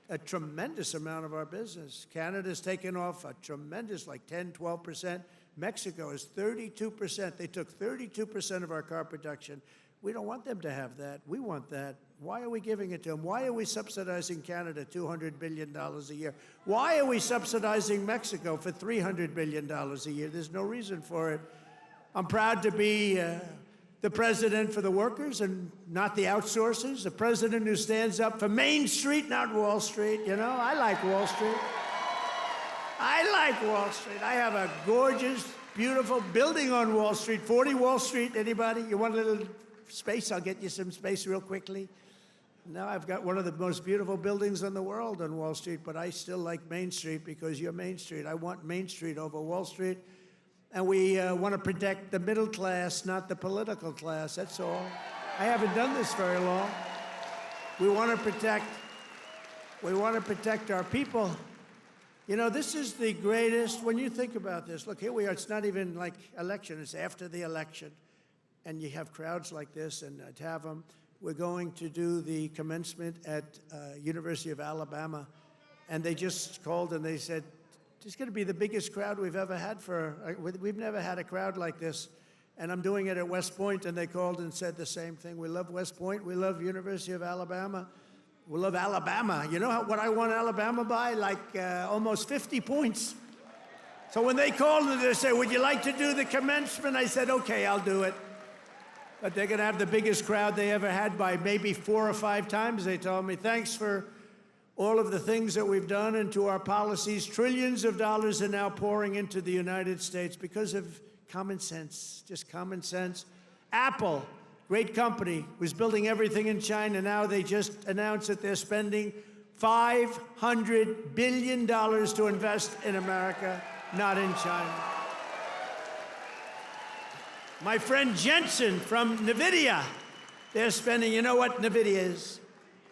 a tremendous amount of our business. Canada's taken off a tremendous, like 10, 12%. Mexico is 32%. They took 32% of our car production. We don't want them to have that. We want that. Why are we giving it to them? Why are we subsidizing Canada $200 billion a year? Why are we subsidizing Mexico for $300 billion a year? There's no reason for it. I'm proud to be the president for the workers and not the outsourcers, the president who stands up for Main Street, not Wall Street. You know, I like Wall Street. I like Wall Street. I have a gorgeous, beautiful building on Wall Street, 40 Wall Street. Anybody? You want a little space? I'll get you some space real quickly. Now I've got one of the most beautiful buildings in the world on Wall Street, but I still like Main Street because you're Main Street. I want Main Street over Wall Street. And we want to protect the middle class, not the political class, that's all. I haven't done this very long. We want to protect our people. You know, this is the greatest, when you think about this, look, here we are, it's not even like election, it's after the election. And you have crowds like this, and to have them, we're going to do the commencement at University of Alabama. And they just called and they said, it's going to be the biggest crowd we've ever had we've never had a crowd like this. And I'm doing it at West Point, and they called and said the same thing. We love West Point. We love University of Alabama. We love Alabama. You know what I won Alabama by? Like almost 50 points. So when they called and they said, would you like to do the commencement? I said, okay, I'll do it. But they're going to have the biggest crowd they ever had by maybe 4 or 5 times. They told me, thanks for all of the things that we've done and to our policies. Trillions of dollars are now pouring into the United States because of common sense, just common sense. Apple, great company, was building everything in China. Now they just announced that they're spending $500 billion to invest in America, not in China. My friend Jensen from NVIDIA, they're spending, you know what NVIDIA is?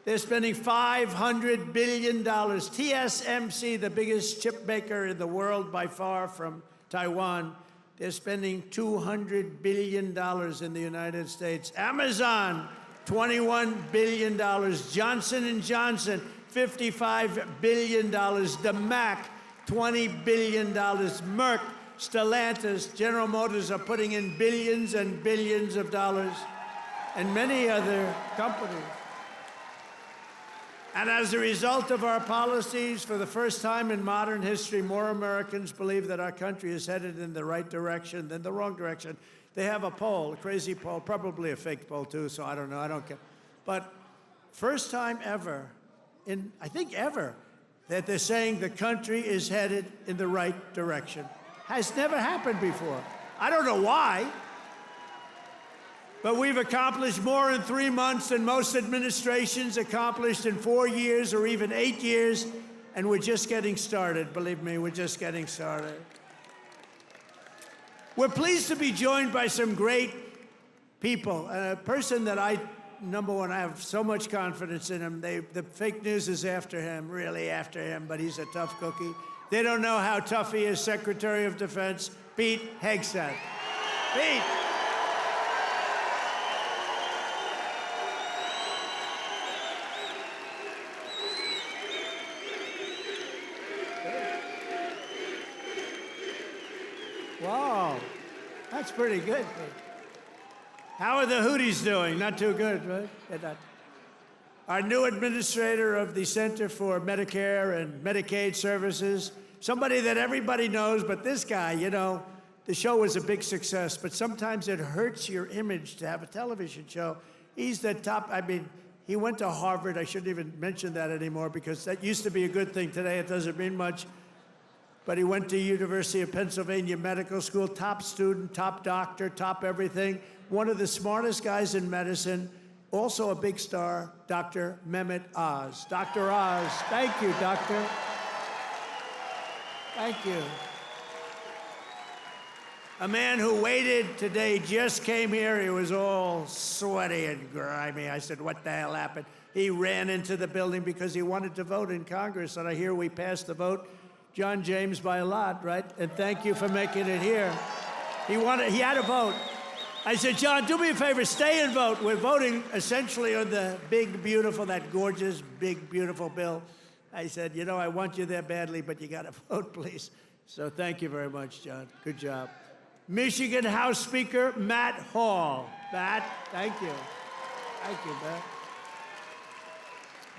They're spending $500 billion. TSMC, the biggest chip maker in the world by far from Taiwan, they're spending $200 billion in the United States. Amazon, $21 billion. Johnson & Johnson, $55 billion. The Mac, $20 billion. Merck, Stellantis, General Motors are putting in billions and billions of dollars, and many other companies. And as a result of our policies, for the first time in modern history, more Americans believe that our country is headed in the right direction than the wrong direction. They have a poll, a crazy poll, probably a fake poll too, so I don't know, I don't care. But first time ever, I think ever, that they're saying the country is headed in the right direction. Has never happened before. I don't know why. But we've accomplished more in 3 months than most administrations accomplished in 4 years or even 8 years, and we're just getting started. Believe me, we're just getting started. We're pleased to be joined by some great people. A person that number one, I have so much confidence in him. The fake news is after him, really after him, but he's a tough cookie. They don't know how tough he is, Secretary of Defense, Pete Hegseth. Pete. Wow, that's pretty good. How are the Houthis doing? Not too good, right? They're not. Our new administrator of the Center for Medicare and Medicaid Services, somebody that everybody knows, but this guy, you know, the show was a big success, but sometimes it hurts your image to have a television show. He's the top, I mean, he went to Harvard. I shouldn't even mention that anymore because that used to be a good thing. Today it doesn't mean much. But he went to University of Pennsylvania Medical School, top student, top doctor, top everything. One of the smartest guys in medicine, also a big star, Dr. Mehmet Oz. Dr. Oz, thank you, doctor. Thank you. A man who waited today just came here. He was all sweaty and grimy. I said, what the hell happened? He ran into the building because he wanted to vote in Congress, and I hear we passed the vote. John James by a lot, right? And thank you for making it here. He had a vote. I said, John, do me a favor, stay and vote. We're voting essentially on the big, beautiful, that gorgeous, big, beautiful bill. I said, you know, I want you there badly, but you got to vote, please. So thank you very much, John. Good job. Michigan House Speaker Matt Hall. Matt, thank you. Thank you, Matt.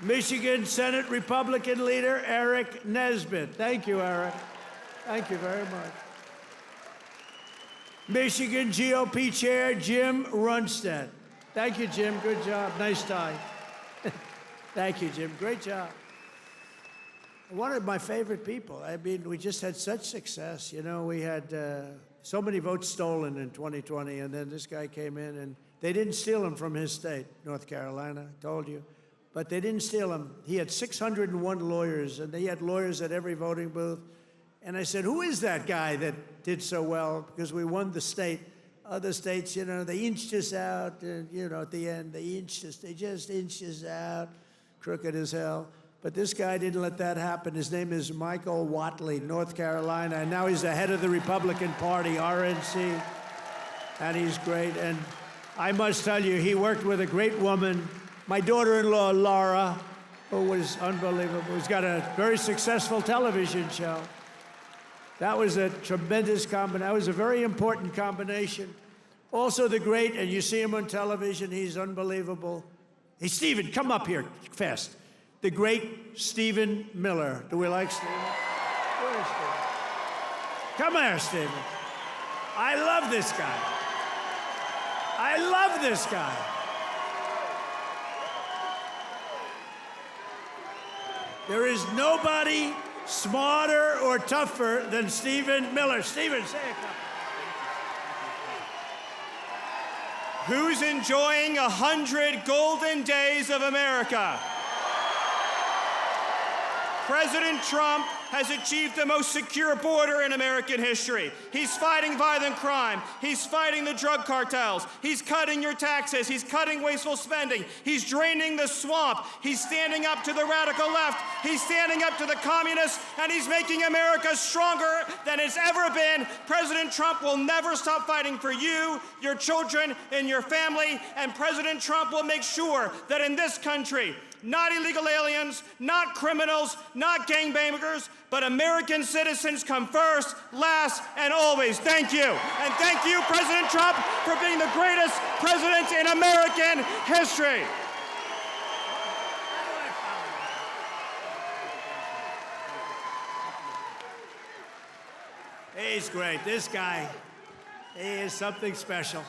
Michigan Senate Republican Leader Eric Nesbitt. Thank you, Eric. Thank you very much. Michigan GOP Chair Jim Runstead. Thank you, Jim. Good job. Nice tie. Thank you, Jim. Great job. One of my favorite people. I mean, we just had such success. You know, we had so many votes stolen in 2020, and then this guy came in, and they didn't steal him from his state, North Carolina, I told you. But they didn't steal him. He had 601 lawyers, and he had lawyers at every voting booth. And I said, who is that guy that did so well? Because we won the state. Other states, you know, they inched us out, and, you know, at the end, they just inched us out, crooked as hell. But this guy didn't let that happen. His name is Michael Whatley, North Carolina, and now he's the head of the Republican Party, RNC, and he's great. And I must tell you, he worked with a great woman, my daughter-in-law, Laura, who was unbelievable. He's got a very successful television show. That was a tremendous combination. That was a very important combination. Also the great, and you see him on television, he's unbelievable. Hey, Stephen, come up here fast. The great Stephen Miller. Do we like Stephen? Where's Stephen? Come here, Stephen. I love this guy. I love this guy. There is nobody smarter or tougher than Stephen Miller. Stephen, say a couple. Who's enjoying 100 golden days of America? President Trump has achieved the most secure border in American history. He's fighting violent crime. He's fighting the drug cartels. He's cutting your taxes. He's cutting wasteful spending. He's draining the swamp. He's standing up to the radical left. He's standing up to the communists, and he's making America stronger than it's ever been. President Trump will never stop fighting for you, your children, and your family, and President Trump will make sure that in this country, not illegal aliens, not criminals, not gangbangers, but American citizens come first, last, and always. Thank you. And thank you, President Trump, for being the greatest president in American history. He's great. This guy, he is something special.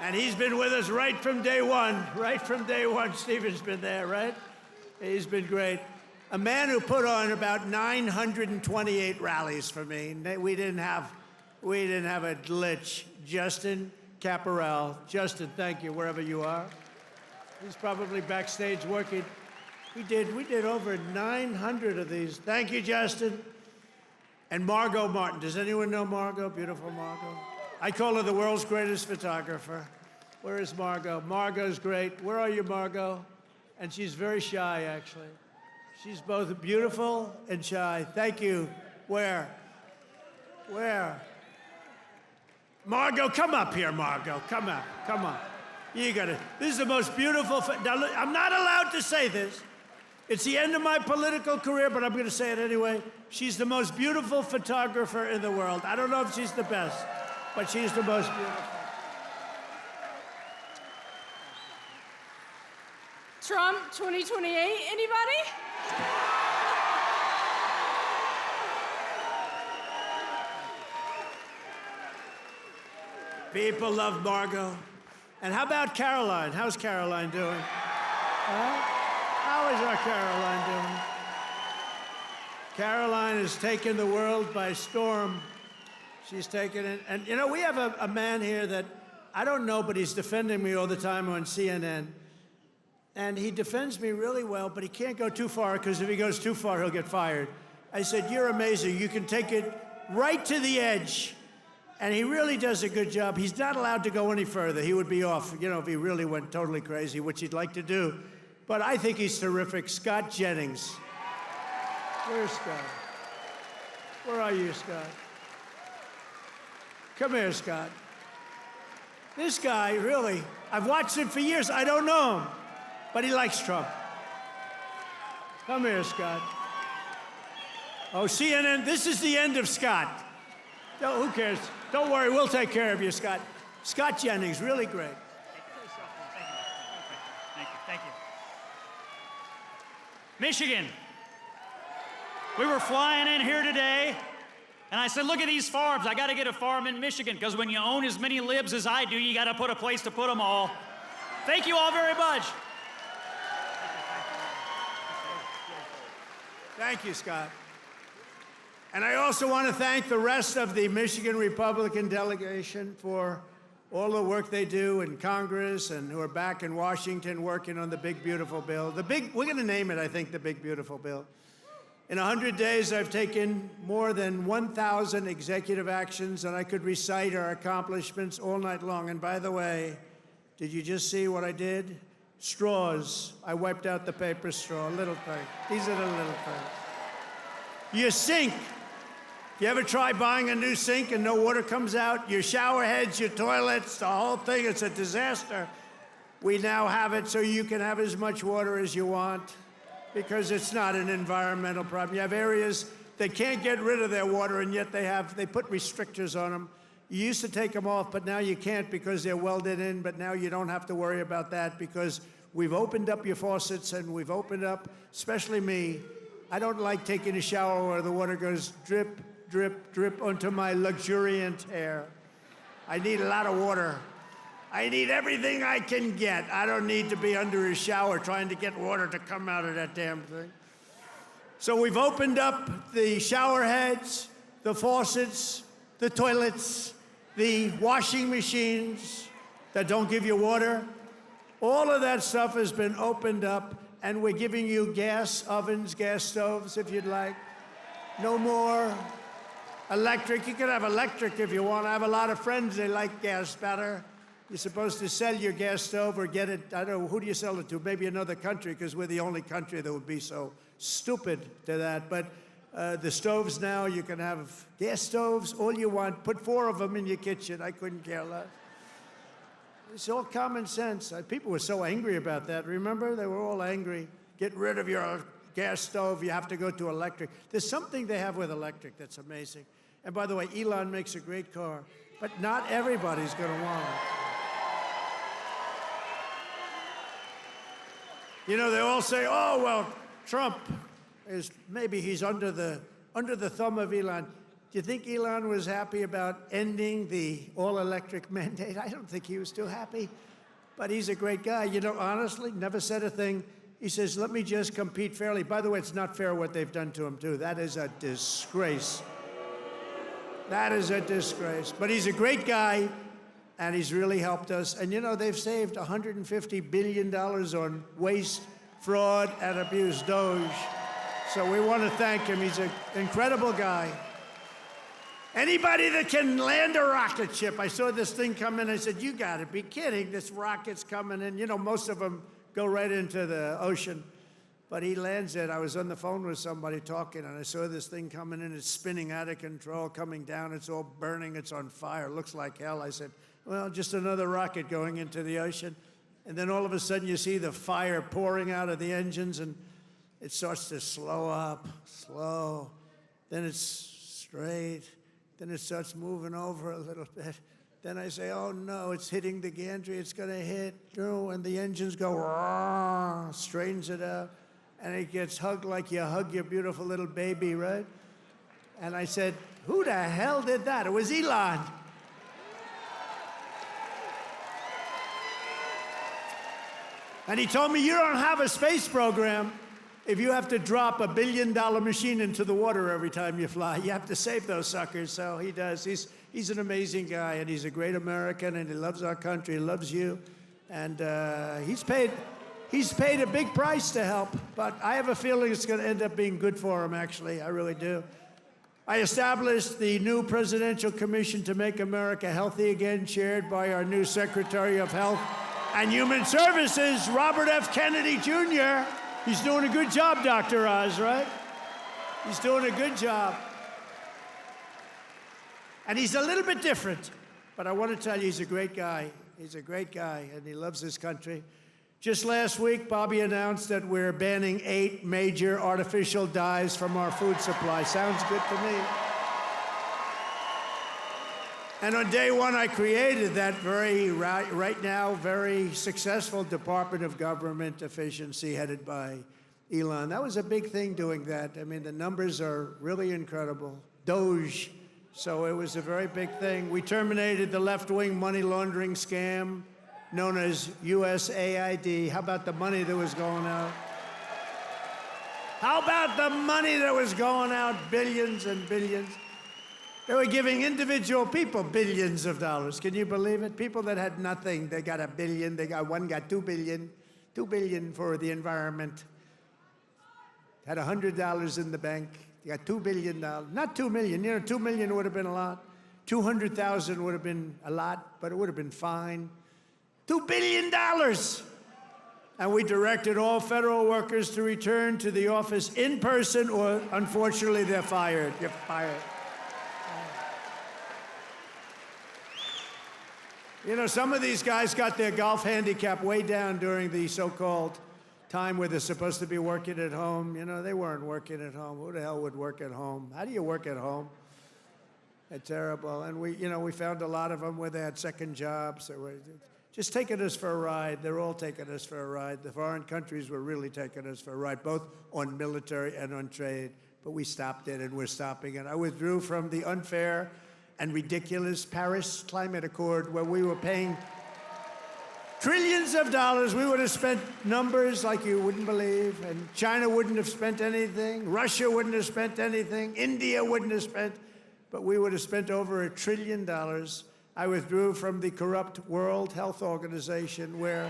And he's been with us right from day one. Right from day one, Stephen's been there, right? He's been great. A man who put on about 928 rallies for me. We didn't have a glitch. Justin Caparel. Justin, thank you, wherever you are. He's probably backstage working. We did over 900 of these. Thank you, Justin. And Margot Martin. Does anyone know Margot? Beautiful Margot. I call her the world's greatest photographer. Where is Margot? Margot's great. Where are you, Margot? And she's very shy, actually. She's both beautiful and shy. Thank you. Where? Where? Margot, come up here, Margot. Come up. Come on. You got it. This is the most beautiful. Now, look, I'm not allowed to say this. It's the end of my political career, but I'm going to say it anyway. She's the most beautiful photographer in the world. I don't know if she's the best, but she's the most beautiful. Trump 2028, anybody? People love Margot. And how about Caroline? How's Caroline doing? How is our Caroline doing? Caroline has taken the world by storm. She's taken it. And, you know, we have a man here that I don't know, but he's defending me all the time on CNN. And he defends me really well, but he can't go too far, because if he goes too far, he'll get fired. I said, you're amazing. You can take it right to the edge. And he really does a good job. He's not allowed to go any further. He would be off, you know, if he really went totally crazy, which he'd like to do. But I think he's terrific. Scott Jennings. Where's Scott? Where are you, Scott? Come here, Scott. This guy, really, I've watched him for years. I don't know him, but he likes Trump. Come here, Scott. Oh, CNN, this is the end of Scott. Who cares? Don't worry, we'll take care of you, Scott. Scott Jennings, really great. Thank you. Michigan. We were flying in here today, and I said, look at these farms. I got to get a farm in Michigan, because when you own as many libs as I do, you got to put a place to put them all. Thank you all very much. Thank you, Scott. And I also want to thank the rest of the Michigan Republican delegation for all the work they do in Congress and who are back in Washington working on the big, beautiful bill. We're going to name it, I think, the big, beautiful bill. In 100 days, I've taken more than 1,000 executive actions, and I could recite our accomplishments all night long. And by the way, did you just see what I did? Straws. I wiped out the paper straw, little thing. These are the little things. Your sink. You ever try buying a new sink and no water comes out? Your shower heads, your toilets, the whole thing, it's a disaster. We now have it so you can have as much water as you want because it's not an environmental problem. You have areas that can't get rid of their water, and yet they put restrictors on them. You used to take them off, but now you can't because they're welded in, but now you don't have to worry about that because we've opened up your faucets and we've opened up, especially me. I don't like taking a shower where the water goes drip, drip, drip onto my luxuriant hair. I need a lot of water. I need everything I can get. I don't need to be under a shower trying to get water to come out of that damn thing. So we've opened up the shower heads, the faucets, the toilets, the washing machines that don't give you water. All of that stuff has been opened up, and we're giving you gas ovens, gas stoves, if you'd like. No more electric. You can have electric if you want. I have a lot of friends, they like gas better. You're supposed to sell your gas stove or get it, I don't know, who do you sell it to? Maybe another country, because we're the only country that would be so stupid to that. But the stoves now, you can have gas stoves, all you want. Put 4 of them in your kitchen. I couldn't care less. It's all common sense. People were so angry about that. Remember? They were all angry. Get rid of your gas stove. You have to go to electric. There's something they have with electric that's amazing. And by the way, Elon makes a great car, but not everybody's going to want it. You know, they all say, oh, well, Trump is, maybe he's under the thumb of Elon. Do you think Elon was happy about ending the all-electric mandate? I don't think he was too happy, but he's a great guy. You know, honestly, never said a thing. He says, let me just compete fairly. By the way, it's not fair what they've done to him, too. That is a disgrace. That is a disgrace. But he's a great guy, and he's really helped us. And, you know, they've saved $150 billion on waste, fraud, and abuse, Doge. So we want to thank him. He's an incredible guy. Anybody that can land a rocket ship. I saw this thing come in. I said, you got to be kidding. This rocket's coming in. You know, most of them go right into the ocean. But he lands it. I was on the phone with somebody talking, and I saw this thing coming in. It's spinning out of control, coming down. It's all burning. It's on fire. It looks like hell. I said, well, just another rocket going into the ocean. And then all of a sudden, you see the fire pouring out of the engines, and it starts to slow up, slow. Then it's straight. Then it starts moving over a little bit. Then I say, oh, no, it's hitting the gantry. It's going to hit. And the engines go, rah, straightens it out. And it gets hugged like you hug your beautiful little baby, right? And I said, who the hell did that? It was Elon. And he told me, you don't have a space program if you have to drop $1 billion machine into the water every time you fly. You have to save those suckers. So he does. He's an amazing guy, and he's a great American, and he loves our country. He loves you. And he's paid a big price to help, but I have a feeling it's going to end up being good for him, actually. I really do. I established the new Presidential Commission to Make America Healthy Again, chaired by our new Secretary of Health and Human Services, Robert F. Kennedy, Jr. He's doing a good job, Dr. Oz, right? He's doing a good job. And he's a little bit different, but I want to tell you, he's a great guy. He's a great guy, and he loves his country. Just last week, Bobby announced that we're banning 8 major artificial dyes from our food supply. Sounds good to me. And on day one, I created that right now, very successful Department of Government Efficiency headed by Elon. That was a big thing doing that. I mean, the numbers are really incredible. Doge. So it was a very big thing. We terminated the left-wing money laundering scam known as USAID. How about the money that was going out? How about the money that was going out? Billions and billions. They were giving individual people billions of dollars. Can you believe it? People that had nothing, they got $1 billion. One got $2 billion. $2 billion for the environment. Had $100 in the bank. You got $2 billion. Not 2 million. You know, 2 million would have been a lot. 200,000 would have been a lot, but it would have been fine. $2 billion. And we directed all federal workers to return to the office in person, or unfortunately, they're fired. You're fired. You know, some of these guys got their golf handicap way down during the so-called time where they're supposed to be working at home. You know, they weren't working at home. Who the hell would work at home? How do you work at home? It's terrible. And we found a lot of them where they had second jobs. They were just taking us for a ride. They're all taking us for a ride. The foreign countries were really taking us for a ride, both on military and on trade. But we stopped it, and we're stopping it. I withdrew from the unfair and ridiculous Paris Climate Accord, where we were paying trillions of dollars. We would have spent numbers like you wouldn't believe, and China wouldn't have spent anything, Russia wouldn't have spent anything, India wouldn't have spent, but we would have spent over $1 trillion. I withdrew from the corrupt World Health Organization, where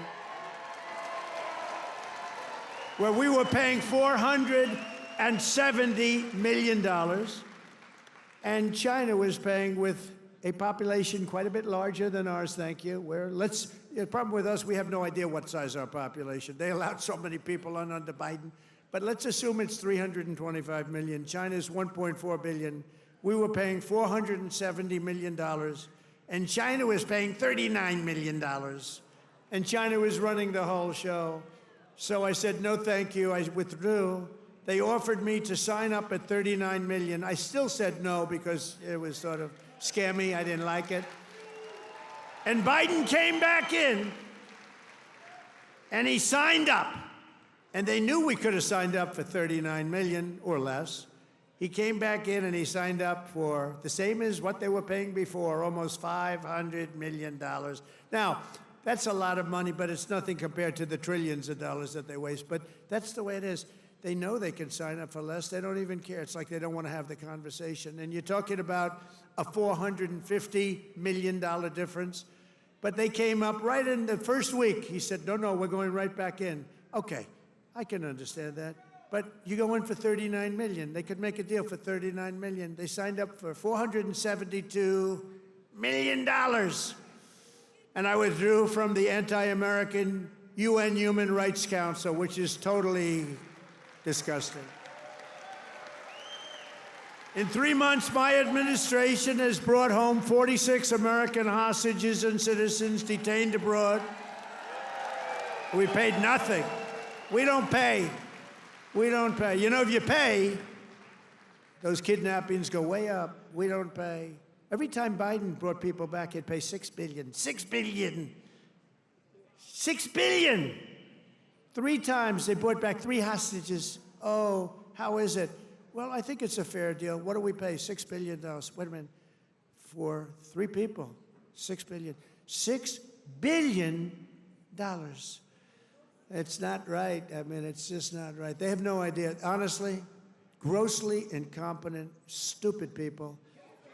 we were paying $470 million, and China was paying, with a population quite a bit larger than ours, thank you. The problem with us, we have no idea what size our population. They allowed so many people on under Biden. But let's assume it's 325 million. China's 1.4 billion. We were paying $470 million. And China was paying $39 million. And China was running the whole show. So I said, no, thank you. I withdrew. They offered me to sign up at $39 million. I still said no because it was sort of scammy. I didn't like it. And Biden came back in, and he signed up. And they knew we could have signed up for $39 million or less. He came back in, and he signed up for the same as what they were paying before, almost $500 million. Now, that's a lot of money, but it's nothing compared to the trillions of dollars that they waste. But that's the way it is. They know they can sign up for less. They don't even care. It's like they don't want to have the conversation. And you're talking about a $450 million difference. But they came up right in the first week. He said, no, we're going right back in. Okay, I can understand that. But you go in for $39 million. They could make a deal for $39 million. They signed up for $472 million. And I withdrew from the anti-American UN Human Rights Council, which is totally disgusting. In 3 months, my administration has brought home 46 American hostages and citizens detained abroad. We paid nothing. We don't pay. We don't pay. You know, if you pay, those kidnappings go way up. We don't pay. Every time Biden brought people back, he'd pay $6 billion. $6 billion. $6 billion. 3 times they brought back 3 hostages. Oh, how is it? Well, I think it's a fair deal. What do we pay? $6 billion. Wait a minute. For 3 people, $6 billion. $6 billion. It's not right. I mean, it's just not right. They have no idea. Honestly, grossly incompetent, stupid people.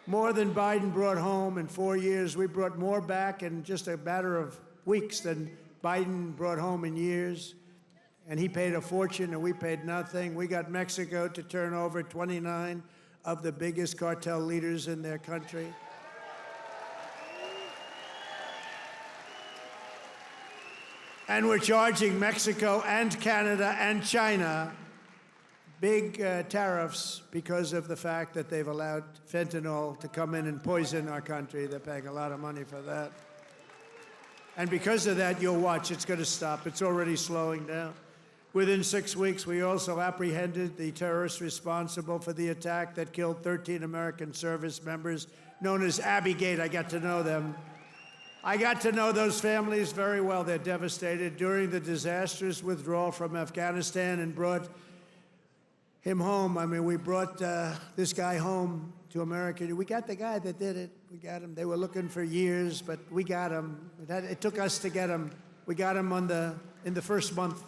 More than Biden brought home in 4 years. We brought more back in just a matter of weeks than Biden brought home in years. And he paid a fortune, and we paid nothing. We got Mexico to turn over 29 of the biggest cartel leaders in their country. And we're charging Mexico and Canada and China big tariffs because of the fact that they've allowed fentanyl to come in and poison our country. They're paying a lot of money for that. And because of that, you'll watch, it's going to stop. It's already slowing down. Within 6 weeks, we also apprehended the terrorists responsible for the attack that killed 13 American service members, known as Abbey-gate. I got to know them. I got to know those families very well. They're devastated during the disastrous withdrawal from Afghanistan and brought him home. I mean, we brought this guy home to America. We got the guy that did it. We got him. They were looking for years, but we got him. It took us to get him. We got him in the first month.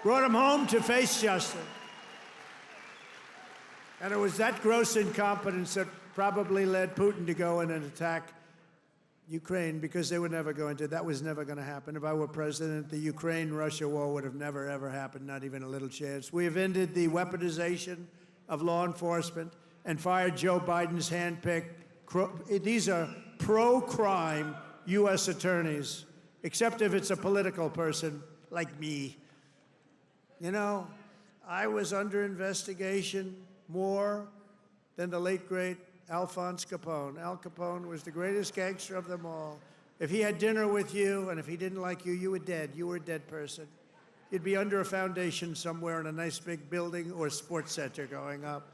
Brought him home to face justice. And it was that gross incompetence that probably led Putin to go in and attack Ukraine, because they were never going to. That was never going to happen. If I were president, the Ukraine-Russia war would have never, ever happened, not even a little chance. We have ended the weaponization of law enforcement and fired Joe Biden's handpicked, these are pro-crime U.S. attorneys, except if it's a political person like me. You know, I was under investigation more than the late, great Alphonse Capone. Al Capone was the greatest gangster of them all. If he had dinner with you, and if he didn't like you, you were dead. You were a dead person. You'd be under a foundation somewhere in a nice big building or sports center going up.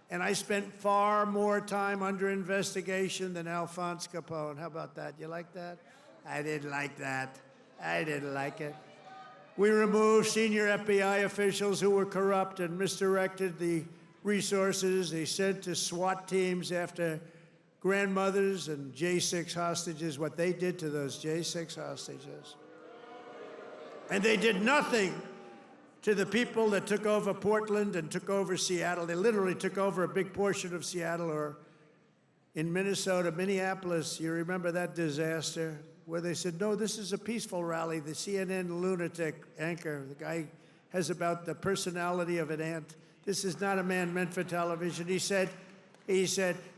And I spent far more time under investigation than Alphonse Capone. How about that? You like that? I didn't like that. I didn't like it. We removed senior FBI officials who were corrupt and misdirected the resources they sent to SWAT teams after grandmothers and J6 hostages, what they did to those J6 hostages. And they did nothing to the people that took over Portland and took over Seattle. They literally took over a big portion of Seattle, or in Minnesota, Minneapolis. You remember that disaster where they said, no, this is a peaceful rally. The CNN lunatic anchor, the guy has about the personality of an ant. This is not a man meant for television. He said,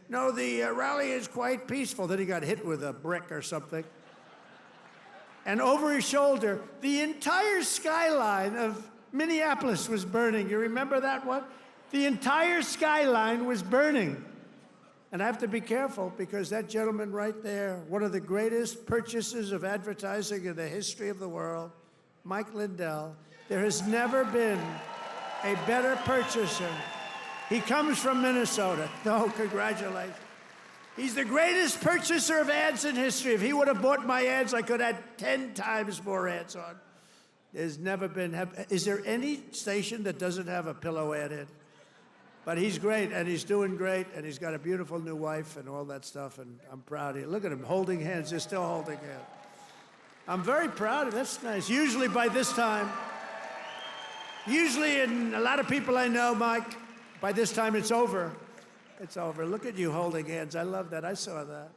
no, the rally is quite peaceful. Then he got hit with a brick or something. And over his shoulder, the entire skyline of Minneapolis was burning. You remember that one? The entire skyline was burning. And I have to be careful, because that gentleman right there, one of the greatest purchasers of advertising in the history of the world, Mike Lindell, there has never been a better purchaser. He comes from Minnesota. No, congratulations. He's the greatest purchaser of ads in history. If he would have bought my ads, I could have had 10 times more ads on. There's never been, is there any station that doesn't have a pillow ad in? But he's great, and he's doing great, and he's got a beautiful new wife and all that stuff, and I'm proud of you. Look at him holding hands. They're still holding hands. I'm very proud of him. That's nice. Usually by this time, and a lot of people I know, Mike, by this time it's over. It's over. Look at you holding hands. I love that. I saw that.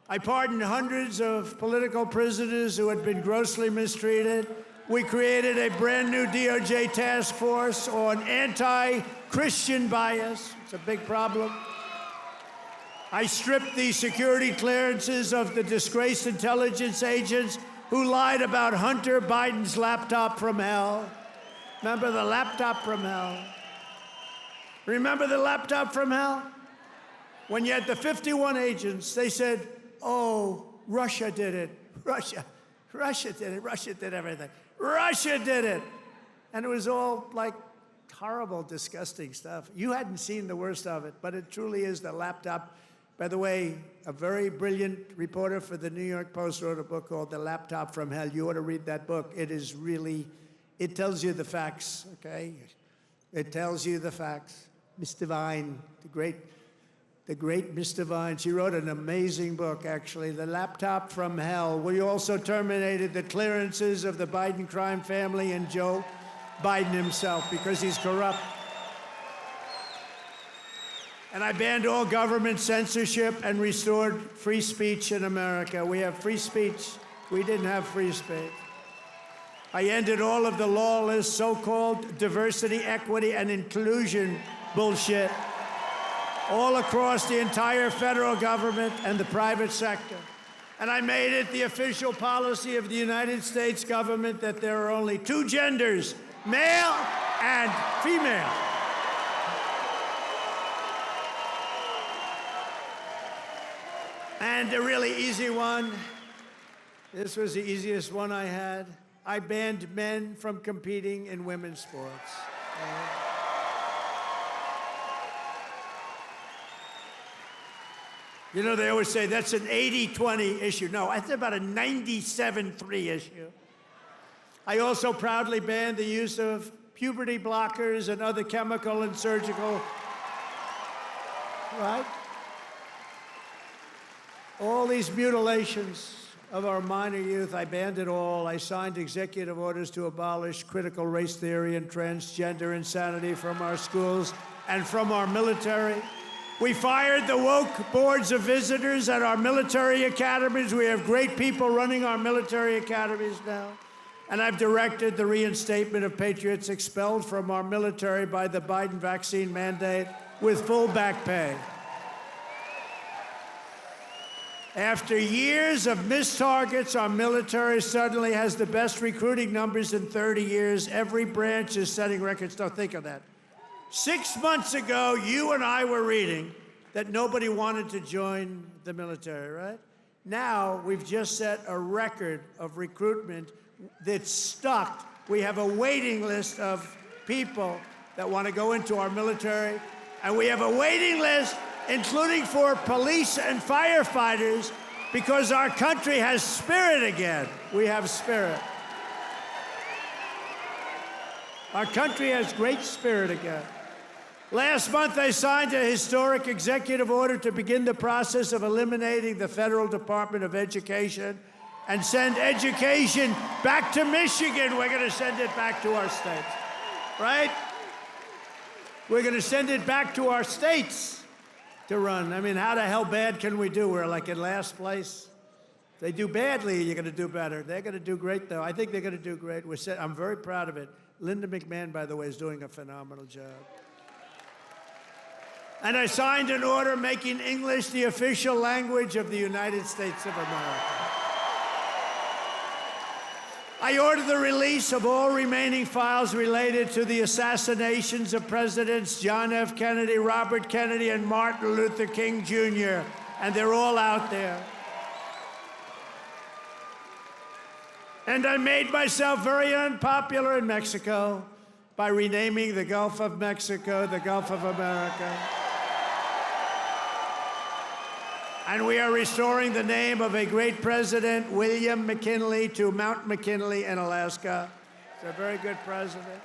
I pardoned hundreds of political prisoners who had been grossly mistreated. We created a brand new DOJ task force on anti-Christian bias. It's a big problem. I stripped the security clearances of the disgraced intelligence agents who lied about Hunter Biden's laptop from hell. Remember the laptop from hell? Remember the laptop from hell? When you had the 51 agents, they said, oh, Russia did it. Russia did it. Russia did everything. Russia did it. And it was all like horrible, disgusting stuff. You hadn't seen the worst of it, but it truly is the laptop. By the way, a very brilliant reporter for the New York Post wrote a book called The Laptop from Hell. You ought to read that book. It is really, it tells you the facts, okay? It tells you the facts. Miss Devine, the great Miss Devine, she wrote an amazing book, actually, The Laptop from Hell. We also terminated the clearances of the Biden crime family and Joe Biden himself because he's corrupt. And I banned all government censorship and restored free speech in America. We have free speech. We didn't have free speech. I ended all of the lawless so-called diversity, equity, and inclusion bullshit all across the entire federal government and the private sector. And I made it the official policy of the United States government that there are only two genders, male and female. And a really easy one. This was the easiest one I had. I banned men from competing in women's sports. You know, they always say that's an 80-20 issue. No, that's about a 97-3 issue. I also proudly banned the use of puberty blockers and other chemical and surgical, right? All these mutilations of our minor youth, I banned it all. I signed executive orders to abolish critical race theory and transgender insanity from our schools and from our military. We fired the woke boards of visitors at our military academies. We have great people running our military academies now. And I've directed the reinstatement of patriots expelled from our military by the Biden vaccine mandate with full back pay. After years of missed targets, our military suddenly has the best recruiting numbers in 30 years. Every branch is setting records. Don't think of that. 6 months ago, you and I were reading that nobody wanted to join the military, right? Now, we've just set a record of recruitment that's stuck. We have a waiting list of people that want to go into our military, and we have a waiting list including for police and firefighters, because our country has spirit again. We have spirit. Our country has great spirit again. Last month, I signed a historic executive order to begin the process of eliminating the Federal Department of Education and send education back to Michigan. We're going to send it back to our states, right? We're going to send it back to our states to run. I mean, how the hell bad can we do? We're like in last place. If they do badly, you're going to do better. They're going to do great, though. I think they're going to do great. I'm very proud of it. Linda McMahon, by the way, is doing a phenomenal job. And I signed an order making English the official language of the United States of America. I ordered the release of all remaining files related to the assassinations of Presidents John F. Kennedy, Robert Kennedy, and Martin Luther King, Jr., and they're all out there. And I made myself very unpopular in Mexico by renaming the Gulf of Mexico the Gulf of America. And we are restoring the name of a great president, William McKinley, to Mount McKinley in Alaska. He's a very good president.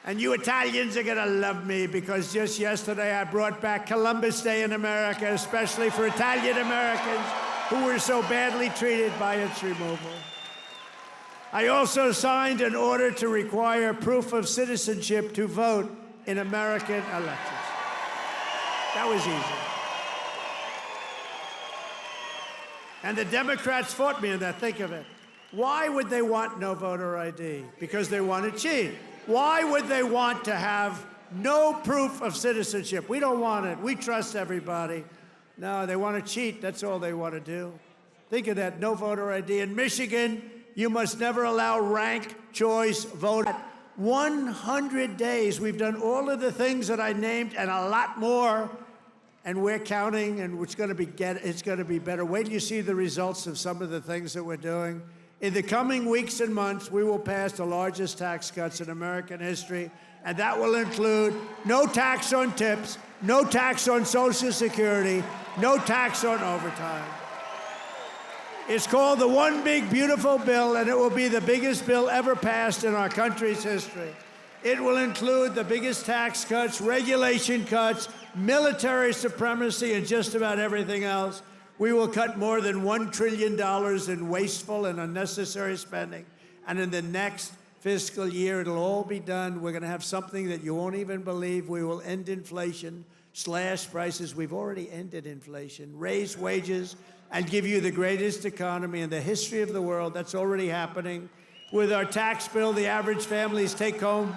And you Italians are going to love me, because just yesterday I brought back Columbus Day in America, especially for Italian Americans who were so badly treated by its removal. I also signed an order to require proof of citizenship to vote in American elections. That was easy. And the Democrats fought me on that. Think of it. Why would they want no voter ID? Because they want to cheat. Why would they want to have no proof of citizenship? We don't want it. We trust everybody. No, they want to cheat. That's all they want to do. Think of that. No voter ID. In Michigan, you must never allow ranked choice voting. 100 days. We've done all of the things that I named and a lot more. And we're counting, and it's going to be better. Wait till you see the results of some of the things that we're doing. In the coming weeks and months, we will pass the largest tax cuts in American history, and that will include no tax on tips, no tax on Social Security, no tax on overtime. It's called the One Big Beautiful Bill, and it will be the biggest bill ever passed in our country's history. It will include the biggest tax cuts, regulation cuts, military supremacy, and just about everything else. We will cut more than $1 trillion in wasteful and unnecessary spending. And in the next fiscal year, it'll all be done. We're going to have something that you won't even believe. We will end inflation, slash prices. We've already ended inflation, raise wages, and give you the greatest economy in the history of the world. That's already happening. With our tax bill, the average family's take-home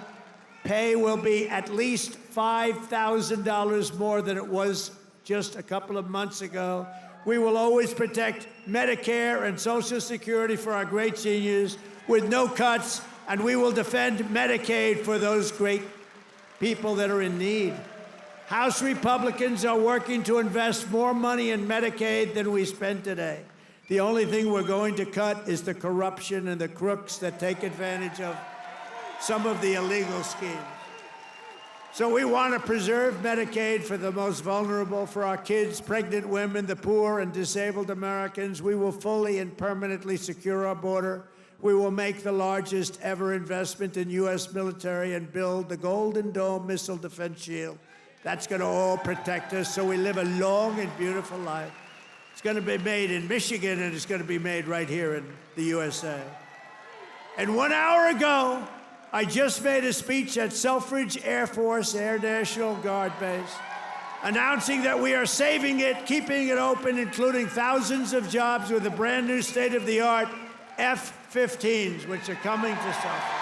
pay will be at least $5,000 more than it was just a couple of months ago. We will always protect Medicare and Social Security for our great seniors with no cuts, and we will defend Medicaid for those great people that are in need. House Republicans are working to invest more money in Medicaid than we spend today. The only thing we're going to cut is the corruption and the crooks that take advantage of some of the illegal schemes. So we want to preserve Medicaid for the most vulnerable, for our kids, pregnant women, the poor, and disabled Americans. We will fully and permanently secure our border. We will make the largest ever investment in U.S. military and build the Golden Dome missile defense shield. That's going to all protect us so we live a long and beautiful life. It's going to be made in Michigan, and it's going to be made right here in the USA. And 1 hour ago, I just made a speech at Selfridge Air Force Air National Guard Base, announcing that we are saving it, keeping it open, including thousands of jobs with the brand new state-of-the-art F-15s, which are coming to Selfridge.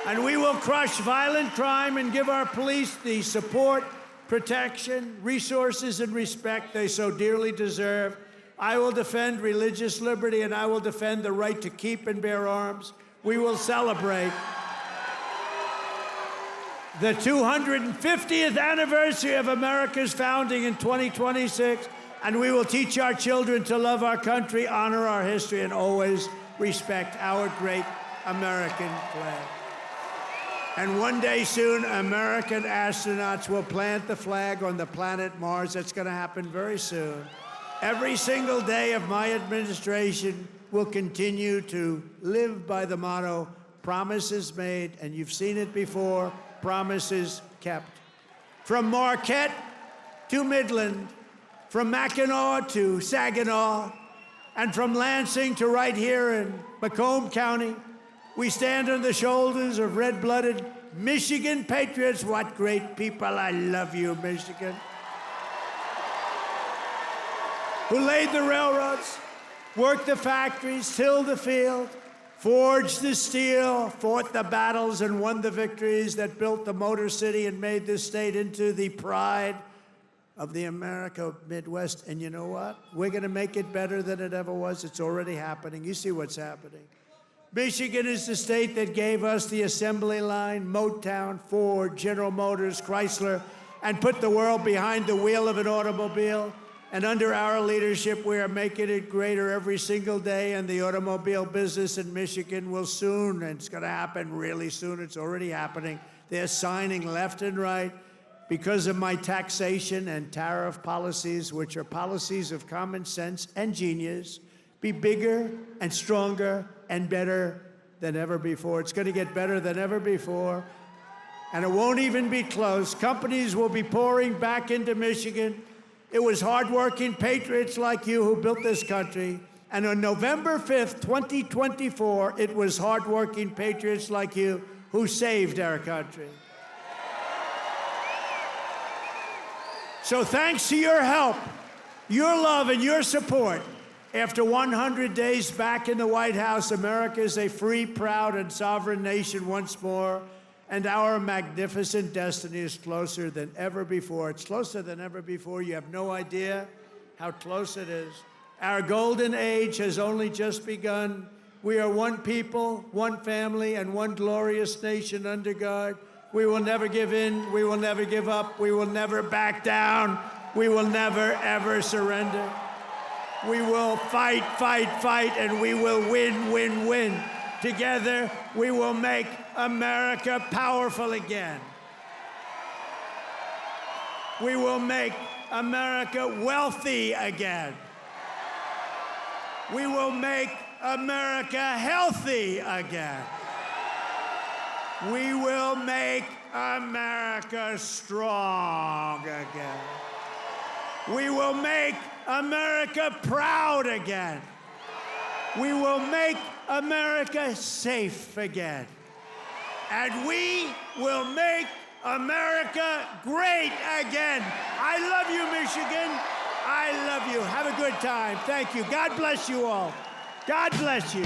And we will crush violent crime and give our police the support, protection, resources, and respect they so dearly deserve. I will defend religious liberty, and I will defend the right to keep and bear arms. We will celebrate the 250th anniversary of America's founding in 2026, and we will teach our children to love our country, honor our history, and always respect our great American flag. And one day soon, American astronauts will plant the flag on the planet Mars. That's going to happen very soon. Every single day of my administration will continue to live by the motto, promises made, and you've seen it before, promises kept. From Marquette to Midland, from Mackinac to Saginaw, and from Lansing to right here in Macomb County, we stand on the shoulders of red-blooded Michigan patriots. What great people. I love you, Michigan. Who laid the railroads, worked the factories, tilled the field, forged the steel, fought the battles, and won the victories that built the Motor City and made this state into the pride of the America Midwest. And you know what? We're going to make it better than it ever was. It's already happening. You see what's happening. Michigan is the state that gave us the assembly line, Motown, Ford, General Motors, Chrysler, and put the world behind the wheel of an automobile. And under our leadership, we are making it greater every single day, and the automobile business in Michigan will soon, and it's going to happen really soon, it's already happening. They're signing left and right because of my taxation and tariff policies, which are policies of common sense and genius, be bigger and stronger and better than ever before. It's going to get better than ever before, and it won't even be close. Companies will be pouring back into Michigan. It was hardworking patriots like you who built this country. And on November 5th, 2024, it was hardworking patriots like you who saved our country. So thanks to your help, your love, and your support, after 100 days back in the White House, America is a free, proud, and sovereign nation once more. And our magnificent destiny is closer than ever before. It's closer than ever before. You have no idea how close it is. Our golden age has only just begun. We are one people, one family, and one glorious nation under God. We will never give in. We will never give up. We will never back down. We will never, ever surrender. We will fight, fight, fight, and we will win, win, win. Together, we will make America powerful again. We will make America wealthy again. We will make America healthy again. We will make America strong again. We will make America proud again. We will make America safe again. And we will make America great again. I love you, Michigan. I love you. Have a good time. Thank you. God bless you all. God bless you.